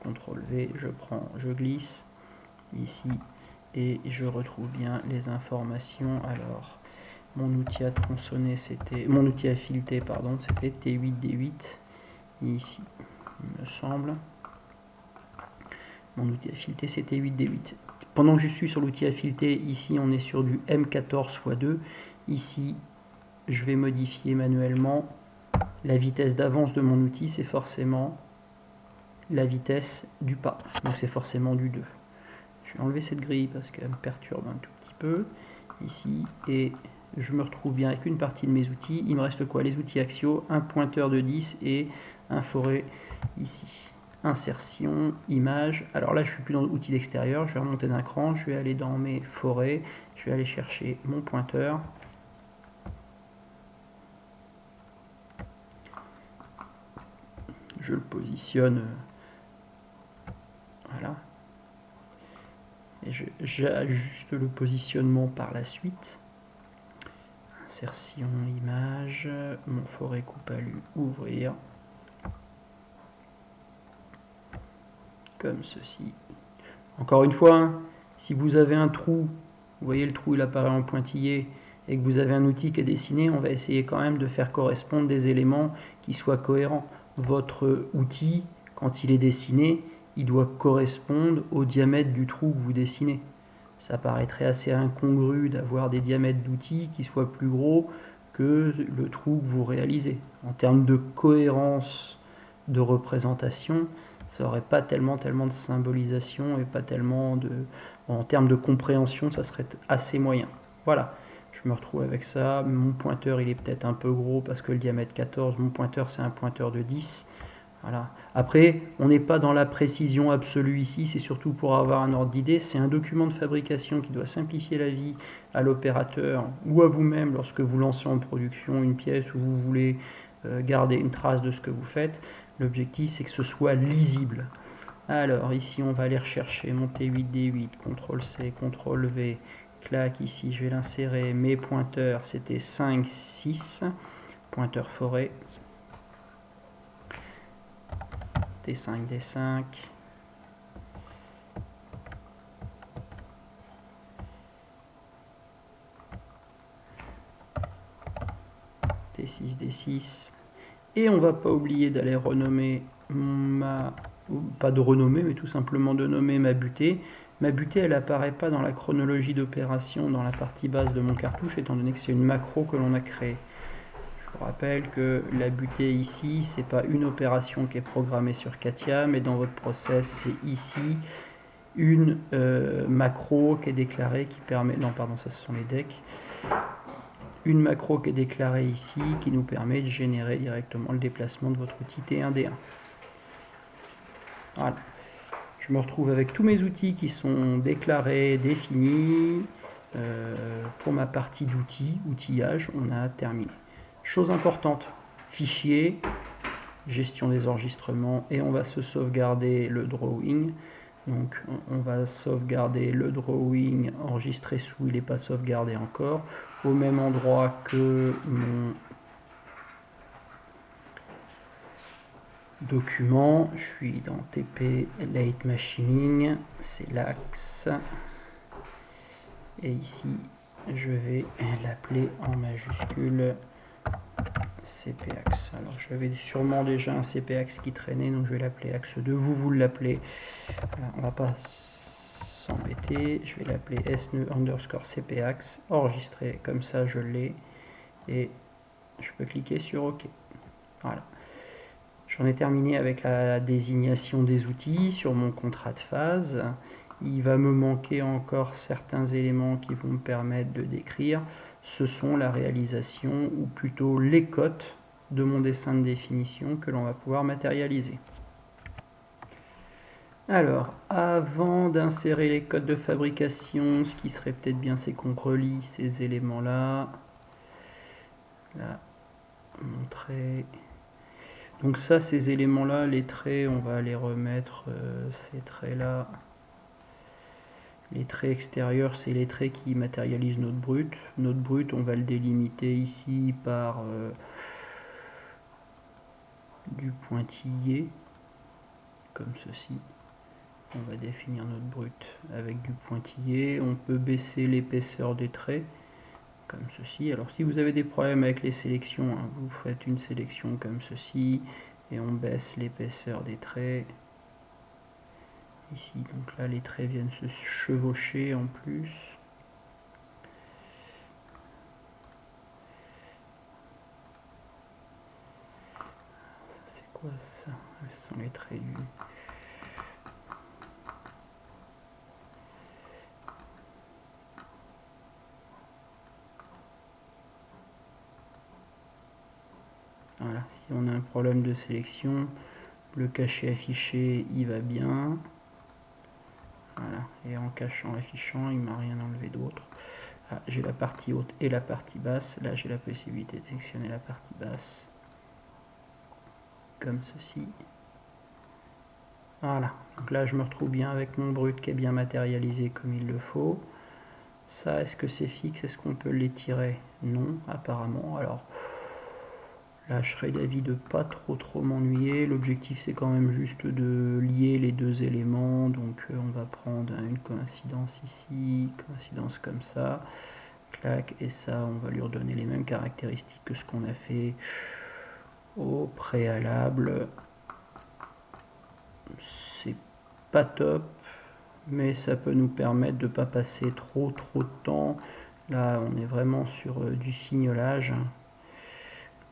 CTRL V, je prends, je glisse ici et je retrouve bien les informations. Alors, mon outil à tronçonner, c'était, mon outil à fileter, pardon, c'était T8D8 ici, il me semble. Mon outil à fileter, c'était 8D8. Pendant que je suis sur l'outil à fileter, ici on est sur du M14x2. Ici, je vais modifier manuellement la vitesse d'avance de mon outil, c'est forcément la vitesse du pas. Donc c'est forcément du 2. Je vais enlever cette grille parce qu'elle me perturbe un tout petit peu. Ici, et je me retrouve bien avec une partie de mes outils. Il me reste quoi? Les outils axiaux, un pointeur de 10 et un forêt ici. Insertion, image. Alors là, je suis plus dans l'outil d'extérieur. Je vais remonter d'un cran. Je vais aller dans mes forêts. Je vais aller chercher mon pointeur. je le positionne, voilà, et j'ajuste le positionnement par la suite. Insertion image, mon forêt coupe alu, ouvrir, comme ceci. Encore une fois, hein, si vous avez un trou, vous voyez le trou il apparaît en pointillé, et que vous avez un outil qui est dessiné, on va essayer quand même de faire correspondre des éléments qui soient cohérents. Votre outil, quand il est dessiné, il doit correspondre au diamètre du trou que vous dessinez. Ça paraîtrait assez incongru d'avoir des diamètres d'outils qui soient plus gros que le trou que vous réalisez. En termes de cohérence de représentation, ça n'aurait pas tellement de symbolisation et pas tellement de... En termes de compréhension, ça serait assez moyen. Voilà, je me retrouve avec ça. Mon pointeur, il est peut-être un peu gros parce que le diamètre 14, mon pointeur, c'est un pointeur de 10. Voilà. Après, on n'est pas dans la précision absolue ici, c'est surtout pour avoir un ordre d'idée. C'est un document de fabrication qui doit simplifier la vie à l'opérateur ou à vous-même lorsque vous lancez en production une pièce où vous voulez garder une trace de ce que vous faites. L'objectif, c'est que ce soit lisible. Alors, ici, on va aller rechercher mon T8D8, CTRL-C, CTRL-V, clac, ici, je vais l'insérer. Mes pointeurs, c'était 5, 6, pointeur forêt. T5, D5. T6, D6. Et on va pas oublier d'aller renommer pas de renommer, mais tout simplement de nommer ma butée. Ma butée, elle apparaît pas dans la chronologie d'opération dans la partie basse de mon cartouche, étant donné que c'est une macro que l'on a créée. Je vous rappelle que la butée ici, c'est pas une opération qui est programmée sur Katia, mais dans votre process, c'est ici une macro qui est déclarée qui permet... Non, pardon, ça ce sont les decks. Une macro qui est déclarée ici qui nous permet de générer directement le déplacement de votre outil T1D1. Voilà. Je me retrouve avec tous mes outils qui sont déclarés, définis. Pour ma partie d'outils, outillage, on a terminé. Chose importante, fichier, gestion des enregistrements, et on va se sauvegarder le drawing. Donc on va sauvegarder le drawing enregistré sous, il n'est pas sauvegardé encore, au même endroit que mon document. Je suis dans TP Late Machining, c'est l'axe. Et ici, je vais l'appeler en majuscule CPAxe. Alors j'avais sûrement déjà un CPAxe qui traînait, donc je vais l'appeler axe 2. Vous l'appelez. On va pas s'embêter. Je vais l'appeler SNE_CPAxe. Enregistré, comme ça je l'ai. Et je peux cliquer sur OK. Voilà. J'en ai terminé avec la désignation des outils sur mon contrat de phase. Il va me manquer encore certains éléments qui vont me permettre de décrire. Ce sont la réalisation, ou plutôt les cotes de mon dessin de définition que l'on va pouvoir matérialiser. Alors, avant d'insérer les codes de fabrication, ce qui serait peut-être bien, c'est qu'on relie ces éléments-là. Là, montrer... Donc ça, ces éléments-là, les traits, on va les remettre, ces traits-là. Les traits extérieurs, c'est les traits qui matérialisent notre brut. Notre brut, on va le délimiter ici par du pointillé, comme ceci. On va définir notre brut avec du pointillé. On peut baisser l'épaisseur des traits, comme ceci. Alors si vous avez des problèmes avec les sélections, hein, vous faites une sélection comme ceci, et on baisse l'épaisseur des traits. Ici, donc là les traits viennent se chevaucher en plus. C'est quoi ça? Ce sont les traits du... Voilà, si on a un problème de sélection, le cachet affiché, il va bien. Voilà, et en cachant, affichant, il ne m'a rien enlevé d'autre. Ah, j'ai la partie haute et la partie basse. Là, j'ai la possibilité de sélectionner la partie basse, comme ceci. Voilà, donc là je me retrouve bien avec mon brut qui est bien matérialisé comme il le faut. Ça, est-ce que c'est fixe? Est-ce qu'on peut l'étirer? Non, apparemment. Alors là, je serais d'avis de pas trop m'ennuyer. L'objectif, c'est quand même juste de lier les deux éléments. Donc on va prendre une coïncidence ici, coïncidence comme ça. Clac, et ça, on va lui redonner les mêmes caractéristiques que ce qu'on a fait au préalable. C'est pas top, mais ça peut nous permettre de ne pas passer trop de temps. Là, on est vraiment sur du signolage.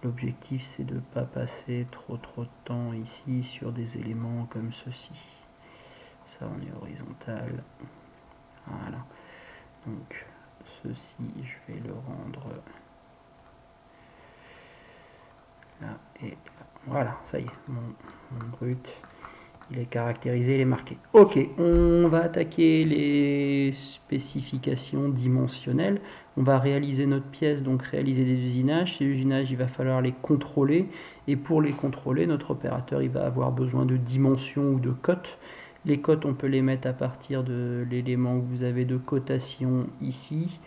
L'objectif, c'est de ne pas passer trop de temps ici sur des éléments comme ceci. Ça, on est horizontal. Voilà. Donc, ceci, je vais le rendre là et là. Voilà, ça y est, mon brut, il est caractérisé, il est marqué. Ok, on va attaquer les spécifications dimensionnelles. On va réaliser notre pièce, donc réaliser des usinages. Ces usinages, il va falloir les contrôler. Et pour les contrôler, notre opérateur, il va avoir besoin de dimensions ou de cotes. Les cotes, on peut les mettre à partir de l'élément que vous avez de cotation ici.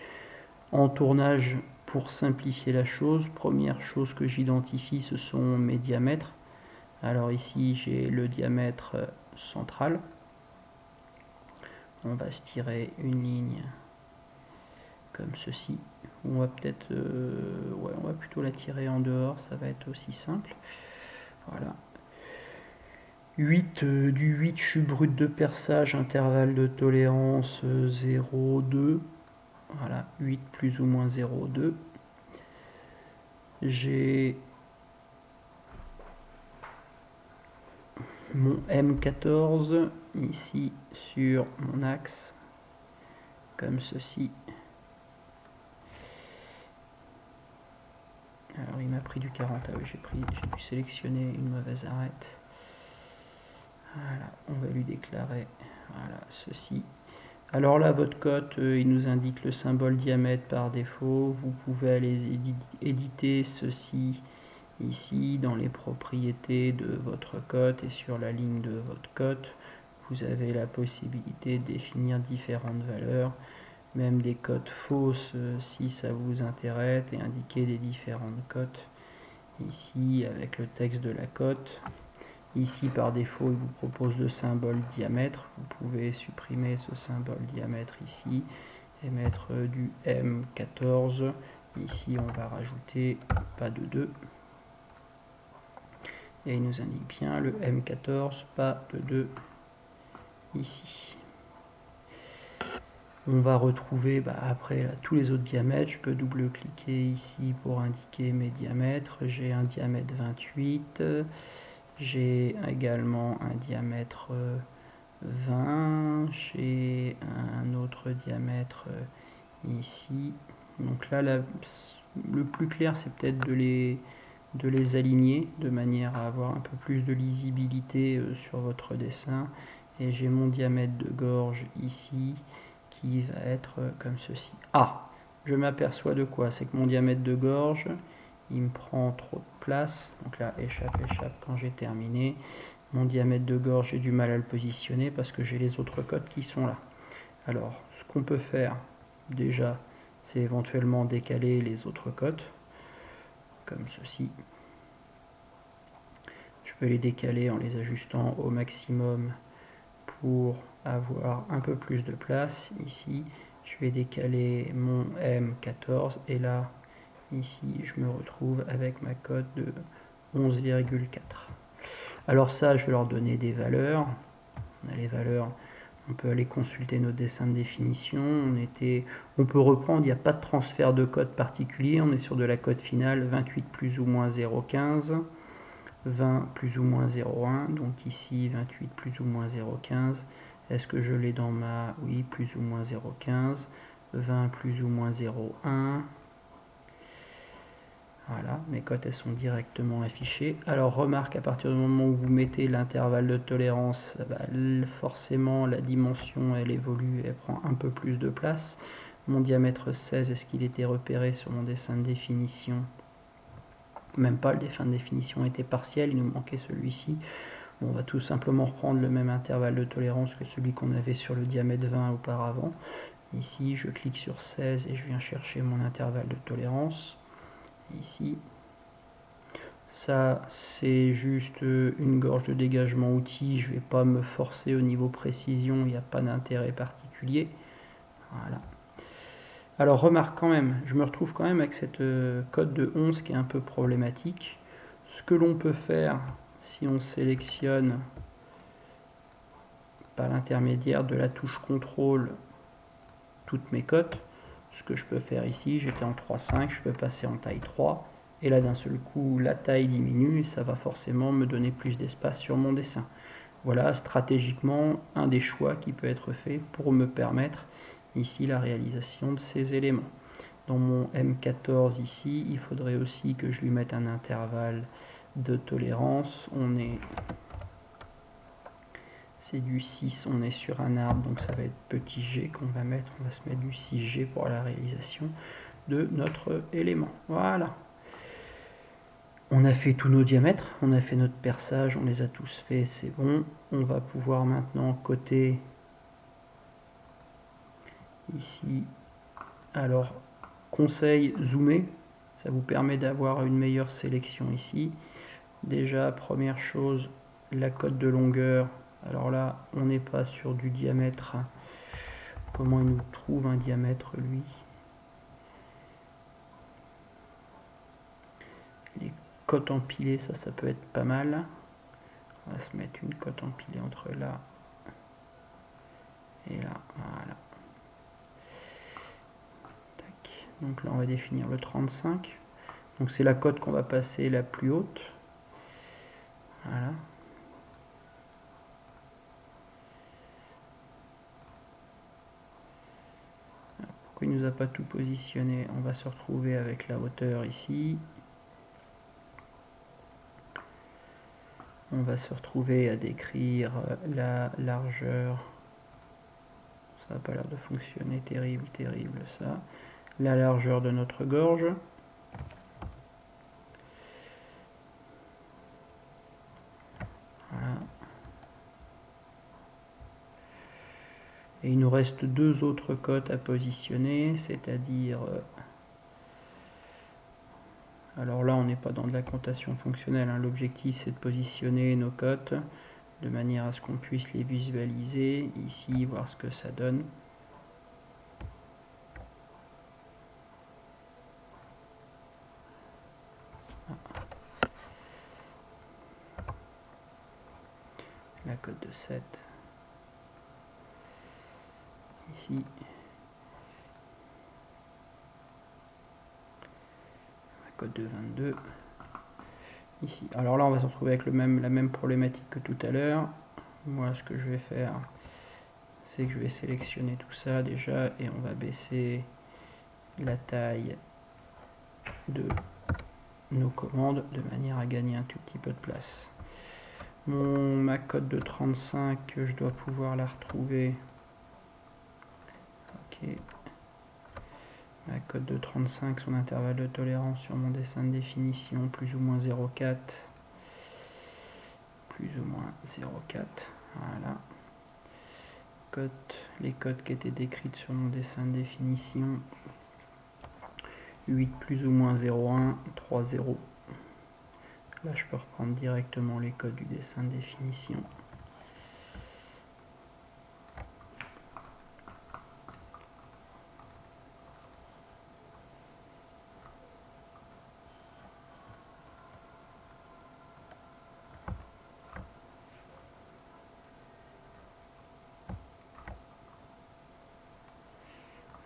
En tournage, pour simplifier la chose, première chose que j'identifie, ce sont mes diamètres. Alors ici, j'ai le diamètre central. On va se tirer une ligne comme ceci. On va peut-être, ouais, on va plutôt la tirer en dehors, ça va être aussi simple. Voilà. 8, du 8, je suis brut de perçage, intervalle de tolérance 0,2. Voilà, 8 plus ou moins 0,2. J'ai mon M14 ici sur mon axe, comme ceci. Alors il m'a pris du 40, ah oui, j'ai dû sélectionner une mauvaise arête. Voilà, on va lui déclarer, voilà, ceci. Alors là, votre cote, il nous indique le symbole diamètre par défaut. Vous pouvez aller éditer ceci ici dans les propriétés de votre cote et sur la ligne de votre cote. Vous avez la possibilité de définir différentes valeurs, même des cotes fausses si ça vous intéresse, et indiquer des différentes cotes ici avec le texte de la cote. Ici, par défaut, il vous propose le symbole diamètre. Vous pouvez supprimer ce symbole diamètre ici et mettre du M14. Ici, on va rajouter pas de 2. Et il nous indique bien le M14, pas de 2 ici. On va retrouver après là, tous les autres diamètres. Je peux double-cliquer ici pour indiquer mes diamètres. J'ai un diamètre 28. J'ai également un diamètre 20. J'ai un autre diamètre ici. Donc là, le plus clair, c'est peut-être de les aligner de manière à avoir un peu plus de lisibilité sur votre dessin. Et j'ai mon diamètre de gorge ici qui va être comme ceci. Ah, je m'aperçois de quoi? C'est que mon diamètre de gorge, il me prend trop de place. Donc là, échappe quand j'ai terminé. Mon diamètre de gorge, j'ai du mal à le positionner parce que j'ai les autres cotes qui sont là. Alors, ce qu'on peut faire déjà, c'est éventuellement décaler les autres cotes, comme ceci. Je peux les décaler en les ajustant au maximum pour avoir un peu plus de place. Ici, je vais décaler mon M14 et là, ici, je me retrouve avec ma cote de 11,4. Alors ça, je vais leur donner des valeurs. On a les valeurs, on peut aller consulter nos dessins de définition. On peut reprendre, il n'y a pas de transfert de code particulier. On est sur de la cote finale 28 plus ou moins 0,15. 20 plus ou moins 0,1, donc ici 28 plus ou moins 0,15. Est-ce que je l'ai dans ma... Oui, plus ou moins 0,15. 20 plus ou moins 0,1. Voilà, mes cotes elles sont directement affichées. Alors remarque, à partir du moment où vous mettez l'intervalle de tolérance, forcément la dimension elle évolue, elle prend un peu plus de place. Mon diamètre 16, est-ce qu'il était repéré sur mon dessin de définition? Même pas, le dessin de définition était partiel, il nous manquait celui-ci. Bon, on va tout simplement reprendre le même intervalle de tolérance que celui qu'on avait sur le diamètre 20 auparavant. Ici, je clique sur 16 et je viens chercher mon intervalle de tolérance. Ici, ça c'est juste une gorge de dégagement outil, je ne vais pas me forcer au niveau précision, il n'y a pas d'intérêt particulier. Voilà. Alors remarque quand même, je me retrouve quand même avec cette cote de 11 qui est un peu problématique. Ce que l'on peut faire, si on sélectionne par l'intermédiaire de la touche contrôle toutes mes cotes, ce que je peux faire ici, j'étais en 3,5, je peux passer en taille 3, et là d'un seul coup la taille diminue et ça va forcément me donner plus d'espace sur mon dessin. Voilà stratégiquement un des choix qui peut être fait pour me permettre ici la réalisation de ces éléments. Dans mon M14 ici, il faudrait aussi que je lui mette un intervalle de tolérance. C'est du 6, on est sur un arbre, donc ça va être petit g qu'on va mettre. On va se mettre du 6G pour la réalisation de notre élément. Voilà. On a fait tous nos diamètres, on a fait notre perçage, on les a tous faits, c'est bon. On va pouvoir maintenant coter ici. Alors, conseil zoomer, ça vous permet d'avoir une meilleure sélection ici. Déjà, première chose, la cote de longueur. Alors là, on n'est pas sur du diamètre. Comment il nous trouve un diamètre, lui? Les cotes empilées, ça peut être pas mal. On va se mettre une cote empilée entre là et là. Voilà. Tac. Donc là, on va définir le 35. Donc c'est la cote qu'on va passer la plus haute. Voilà. Pourquoi il ne nous a pas tout positionné? On va se retrouver avec la hauteur ici. On va se retrouver à décrire la largeur. Ça n'a pas l'air de fonctionner. Terrible, terrible ça. La largeur de notre gorge. Voilà. Et il nous reste deux autres cotes à positionner, c'est-à-dire... alors là, on n'est pas dans de la comptation fonctionnelle. Hein. L'objectif, c'est de positionner nos cotes de manière à ce qu'on puisse les visualiser ici, voir ce que ça donne. La cote de 7. Ici. La cote de 22. Ici. Alors là, on va se retrouver avec la même problématique que tout à l'heure. Moi, ce que je vais faire, c'est que je vais sélectionner tout ça déjà et on va baisser la taille de nos commandes de manière à gagner un tout petit peu de place. Ma cote de 35, je dois pouvoir la retrouver. Ok. Ma cote de 35, son intervalle de tolérance sur mon dessin de définition, plus ou moins 0,4. Plus ou moins 0,4. Voilà. Les cotes qui étaient décrites sur mon dessin de définition. 8 plus ou moins 0,1, 3, 0. Là, je peux reprendre directement les codes du dessin de définition.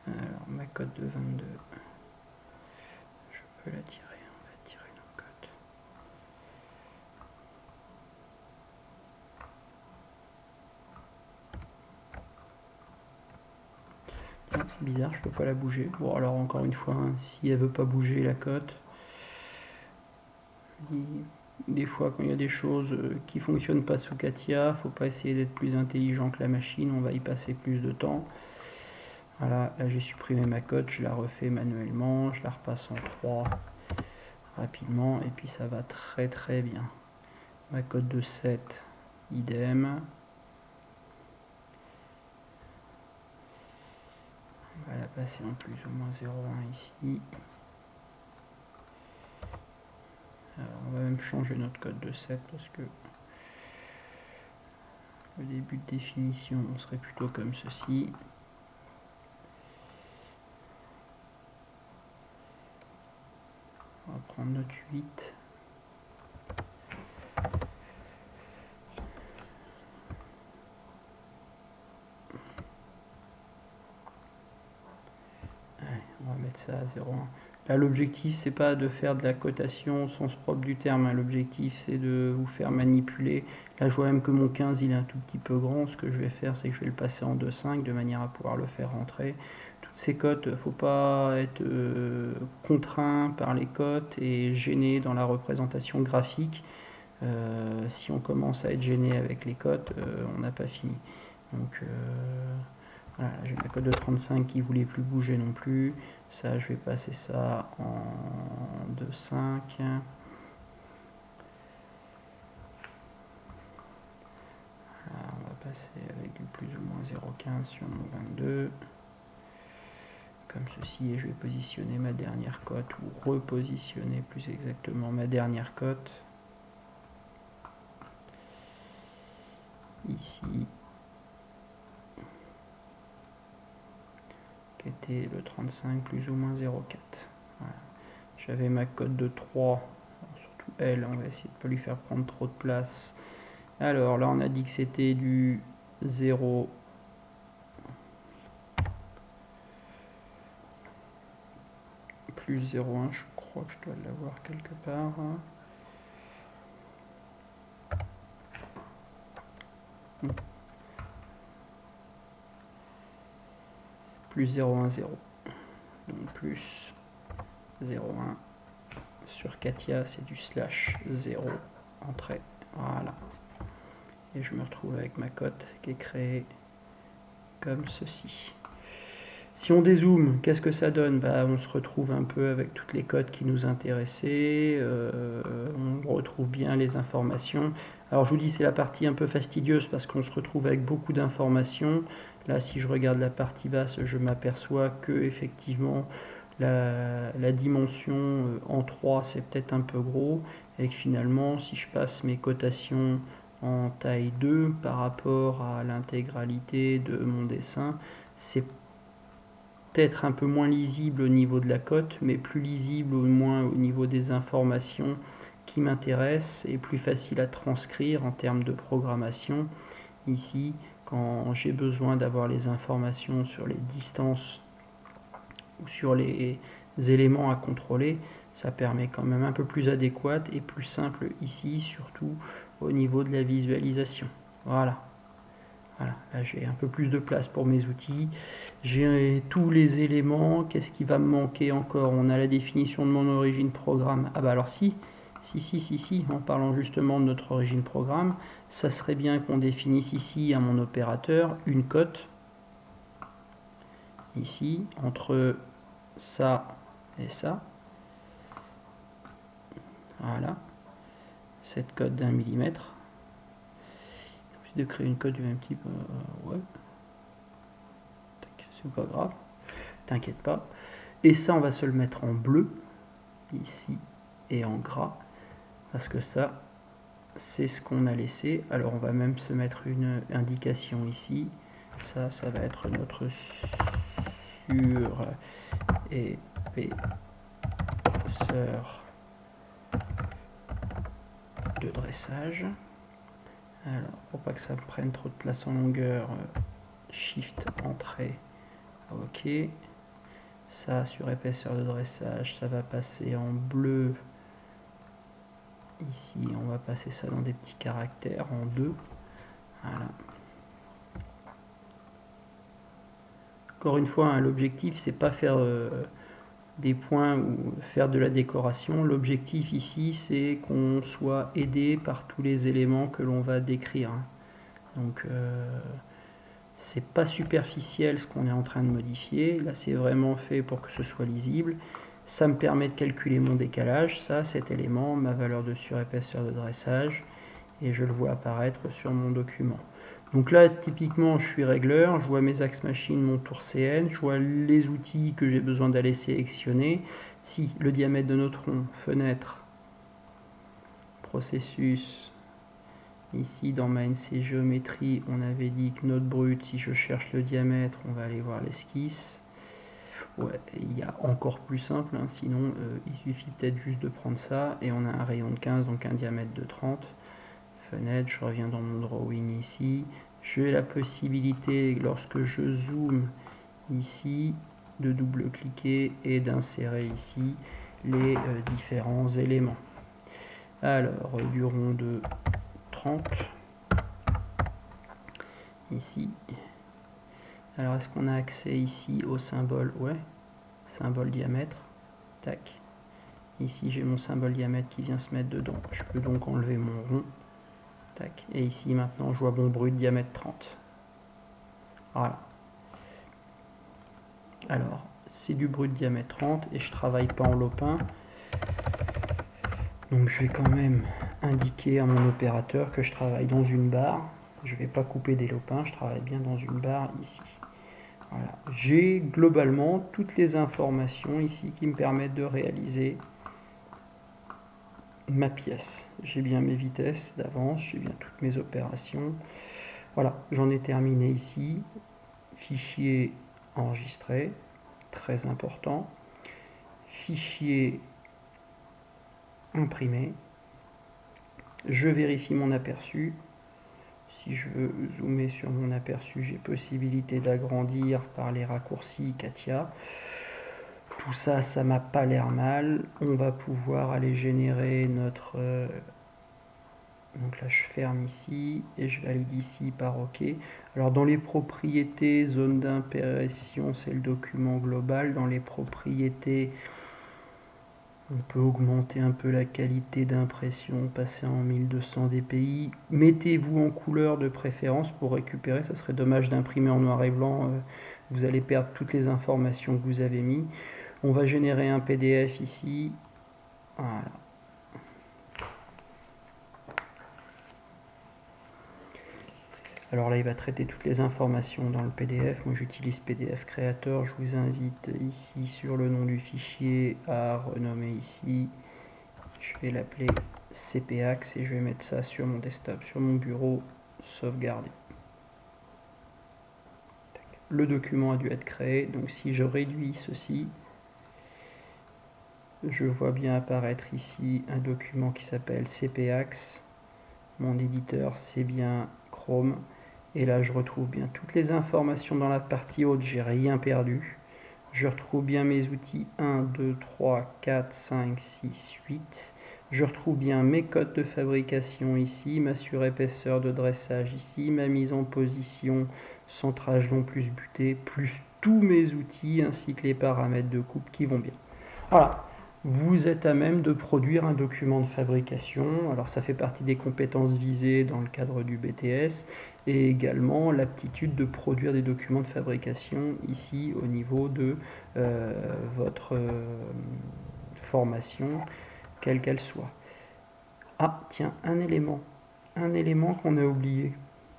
Alors, ma cote de 22, je peux la tirer. On va tirer notre cote. Ah, c'est bizarre, je peux pas la bouger. Bon, alors encore une fois, hein, si elle veut pas bouger la cote, des fois quand il y a des choses qui fonctionnent pas sous CATIA, faut pas essayer d'être plus intelligent que la machine, on va y passer plus de temps. Voilà, là j'ai supprimé ma cote, je la refais manuellement, je la repasse en 3 rapidement et puis ça va très très bien. Ma cote de 7, idem. On va la passer en plus ou moins 0,1 ici. Alors on va même changer notre code de 7 parce que au début de définition on serait plutôt comme ceci. On va prendre notre 8. On va mettre ça à 0,1. Là, l'objectif, c'est pas de faire de la cotation au sens propre du terme. Hein. L'objectif, c'est de vous faire manipuler. Là, je vois même que mon 15, il est un tout petit peu grand. Ce que je vais faire, c'est que je vais le passer en 2,5 de manière à pouvoir le faire rentrer. Toutes ces cotes, il ne faut pas être contraint par les cotes et gêné dans la représentation graphique. Si on commence à être gêné avec les cotes, on n'a pas fini. Donc, voilà, j'ai ma cote de 35 qui ne voulait plus bouger non plus. Ça, je vais passer ça en 2,5. On va passer avec du plus ou moins 0,15 sur mon 22. Comme ceci, et je vais positionner ma dernière cote, ou repositionner plus exactement ma dernière cote. Ici. Qui était le 35 plus ou moins 0,4. Voilà. J'avais ma cote de 3, surtout elle, on va essayer de ne pas lui faire prendre trop de place. Alors là on a dit que c'était du 0 plus 0,1, je crois que je dois l'avoir quelque part. Plus 0,1, 0. Donc plus 0,1 sur Katia, c'est du slash 0 entrée. Voilà. Et je me retrouve avec ma cote qui est créée comme ceci. Si on dézoome, qu'est-ce que ça donne? On se retrouve un peu avec toutes les cotes qui nous intéressaient, on retrouve bien les informations. Alors je vous dis, c'est la partie un peu fastidieuse parce qu'on se retrouve avec beaucoup d'informations. Là, si je regarde la partie basse, je m'aperçois que effectivement la dimension en 3, c'est peut-être un peu gros, et que finalement, si je passe mes cotations en taille 2 par rapport à l'intégralité de mon dessin, c'est peut-être un peu moins lisible au niveau de la cote, mais plus lisible au moins au niveau des informations qui m'intéressent et plus facile à transcrire en termes de programmation. Ici, quand j'ai besoin d'avoir les informations sur les distances ou sur les éléments à contrôler, ça permet quand même un peu plus adéquat et plus simple ici, surtout au niveau de la visualisation. Voilà. Voilà, là j'ai un peu plus de place pour mes outils. J'ai tous les éléments. Qu'est-ce qui va me manquer encore? On a la définition de mon origine programme. Ah bah alors si, en parlant justement de notre origine programme, ça serait bien qu'on définisse ici à mon opérateur une cote. Ici, entre ça et ça. Voilà. Cette cote d'1 millimètre. De créer une cote du même type, ouais, c'est pas grave, t'inquiète pas. Et ça, on va se le mettre en bleu ici et en gras parce que ça, c'est ce qu'on a laissé. Alors on va même se mettre une indication ici. Ça va être notre épaisseur de dressage. Alors, pour pas que ça prenne trop de place en longueur, Shift Entrée, OK. Ça, sur épaisseur de dressage, ça va passer en bleu. Ici, on va passer ça dans des petits caractères en 2. Voilà. Encore une fois, hein, l'objectif, c'est pas faire des points ou faire de la décoration. L'objectif ici, c'est qu'on soit aidé par tous les éléments que l'on va décrire. Donc, c'est pas superficiel ce qu'on est en train de modifier. Là, c'est vraiment fait pour que ce soit lisible. Ça me permet de calculer mon décalage. Ça, cet élément, ma valeur de surépaisseur de dressage. et je le vois apparaître sur mon document. Donc là, typiquement, je suis régleur, je vois mes axes machine, mon tour CN, je vois les outils que j'ai besoin d'aller sélectionner. Si le diamètre de notre rond, fenêtre, processus, ici dans ma NC géométrie, on avait dit que note brute, si je cherche le diamètre, on va aller voir l'esquisse. Ouais, il y a encore plus simple, hein, sinon il suffit peut-être juste de prendre ça, et on a un rayon de 15, donc un diamètre de 30. Fenêtre, je reviens dans mon drawing ici. J'ai la possibilité, lorsque je zoome ici, de double-cliquer et d'insérer ici les différents éléments. Alors, du rond de 30, ici. Alors, est-ce qu'on a accès ici au symbole? Ouais, symbole diamètre. Tac. Ici, j'ai mon symbole diamètre qui vient se mettre dedans. Je peux donc enlever mon rond. Tac. Et ici, maintenant, je vois mon brut diamètre 30. Voilà. Alors, c'est du brut diamètre 30 et je travaille pas en lopin. Donc, je vais quand même indiquer à mon opérateur que je travaille dans une barre. Je ne vais pas couper des lopins, je travaille bien dans une barre ici. Voilà. J'ai globalement toutes les informations ici qui me permettent de réaliser ma pièce. J'ai bien mes vitesses d'avance, j'ai bien toutes mes opérations. Voilà, j'en ai terminé ici. Fichier enregistré, très important. Fichier imprimé. Je vérifie mon aperçu. Si je veux zoomer sur mon aperçu, j'ai possibilité d'agrandir par les raccourcis CATIA. Tout ça, ça m'a pas l'air mal. On va pouvoir aller générer notre... donc là, je ferme ici et je valide ici par OK. Alors, dans les propriétés, zone d'impression, c'est le document global. Dans les propriétés, on peut augmenter un peu la qualité d'impression, passer en 1200 dpi. Mettez-vous en couleur de préférence pour récupérer. Ça serait dommage d'imprimer en noir et blanc. Vous allez perdre toutes les informations que vous avez mis. On va générer un PDF ici. Voilà. Alors là, il va traiter toutes les informations dans le PDF. Moi, j'utilise PDF Creator. Je vous invite ici sur le nom du fichier à renommer ici. Je vais l'appeler CPAX et je vais mettre ça sur mon desktop, sur mon bureau, sauvegarder. Le document a dû être créé. Donc si je réduis ceci, je vois bien apparaître ici un document qui s'appelle CPAX. Mon éditeur, c'est bien Chrome. Et là, je retrouve bien toutes les informations dans la partie haute, j'ai rien perdu. Je retrouve bien mes outils 1, 2, 3, 4, 5, 6, 8. Je retrouve bien mes codes de fabrication ici, ma surépaisseur de dressage ici, ma mise en position, centrage long plus buté, plus tous mes outils ainsi que les paramètres de coupe qui vont bien. Voilà. Vous êtes à même de produire un document de fabrication. Alors ça fait partie des compétences visées dans le cadre du BTS et également l'aptitude de produire des documents de fabrication ici au niveau de votre formation, quelle qu'elle soit. Ah tiens, un élément qu'on a oublié.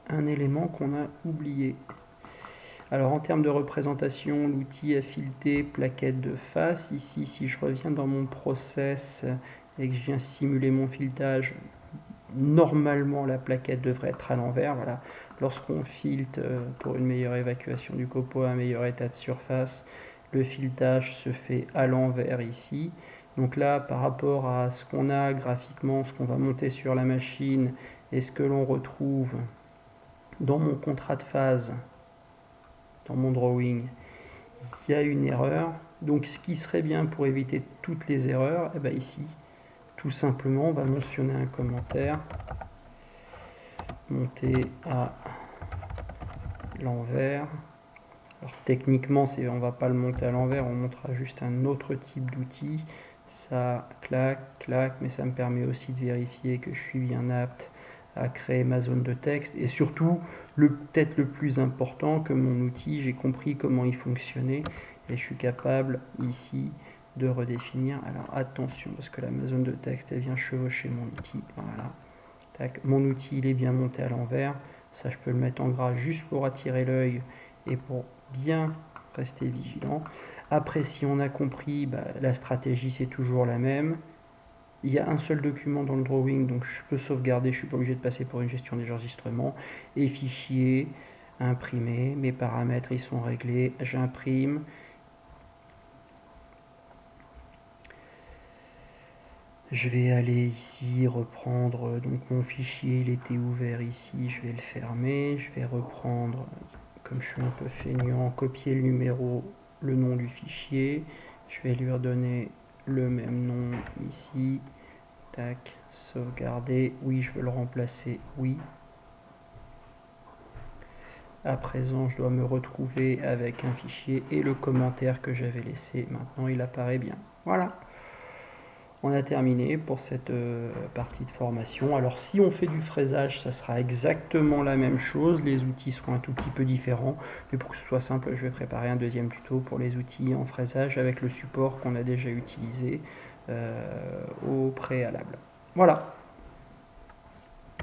Un élément qu'on a oublié. Alors en termes de représentation, l'outil a fileté plaquette de face. Ici, si je reviens dans mon process et que je viens simuler mon filetage, normalement la plaquette devrait être à l'envers. Voilà. Lorsqu'on filte pour une meilleure évacuation du copeau, un meilleur état de surface, le filetage se fait à l'envers ici. Donc là, par rapport à ce qu'on a graphiquement, ce qu'on va monter sur la machine et ce que l'on retrouve dans mon contrat de phase, dans mon drawing, il y a une erreur. Donc ce qui serait bien pour éviter toutes les erreurs, et bien ici, tout simplement, on va mentionner un commentaire. Monter à l'envers. Alors techniquement, on ne va pas le monter à l'envers, on montera juste un autre type d'outil. Ça claque, mais ça me permet aussi de vérifier que je suis bien apte à créer ma zone de texte. Et surtout, peut-être le plus important, que mon outil, j'ai compris comment il fonctionnait. Et je suis capable ici de redéfinir. Alors attention, parce que la zone de texte, elle vient chevaucher mon outil. Voilà. Tac, mon outil il est bien monté à l'envers. Ça, je peux le mettre en gras juste pour attirer l'œil et pour bien rester vigilant. Après, si on a compris, la stratégie c'est toujours la même. Il y a un seul document dans le drawing, donc je peux sauvegarder, je ne suis pas obligé de passer pour une gestion des enregistrements. Et fichier, imprimer, mes paramètres ils sont réglés, j'imprime. Je vais aller ici reprendre, donc mon fichier il était ouvert ici, je vais le fermer, je vais reprendre, comme je suis un peu feignant, copier le numéro, le nom du fichier, je vais lui redonner le même nom ici, tac, sauvegarder, oui je veux le remplacer, oui. À présent je dois me retrouver avec un fichier et le commentaire que j'avais laissé, maintenant il apparaît bien. Voilà. On a terminé pour cette partie de formation. Alors si on fait du fraisage, ça sera exactement la même chose. Les outils seront un tout petit peu différents. Mais pour que ce soit simple, je vais préparer un deuxième tuto pour les outils en fraisage avec le support qu'on a déjà utilisé au préalable. Voilà.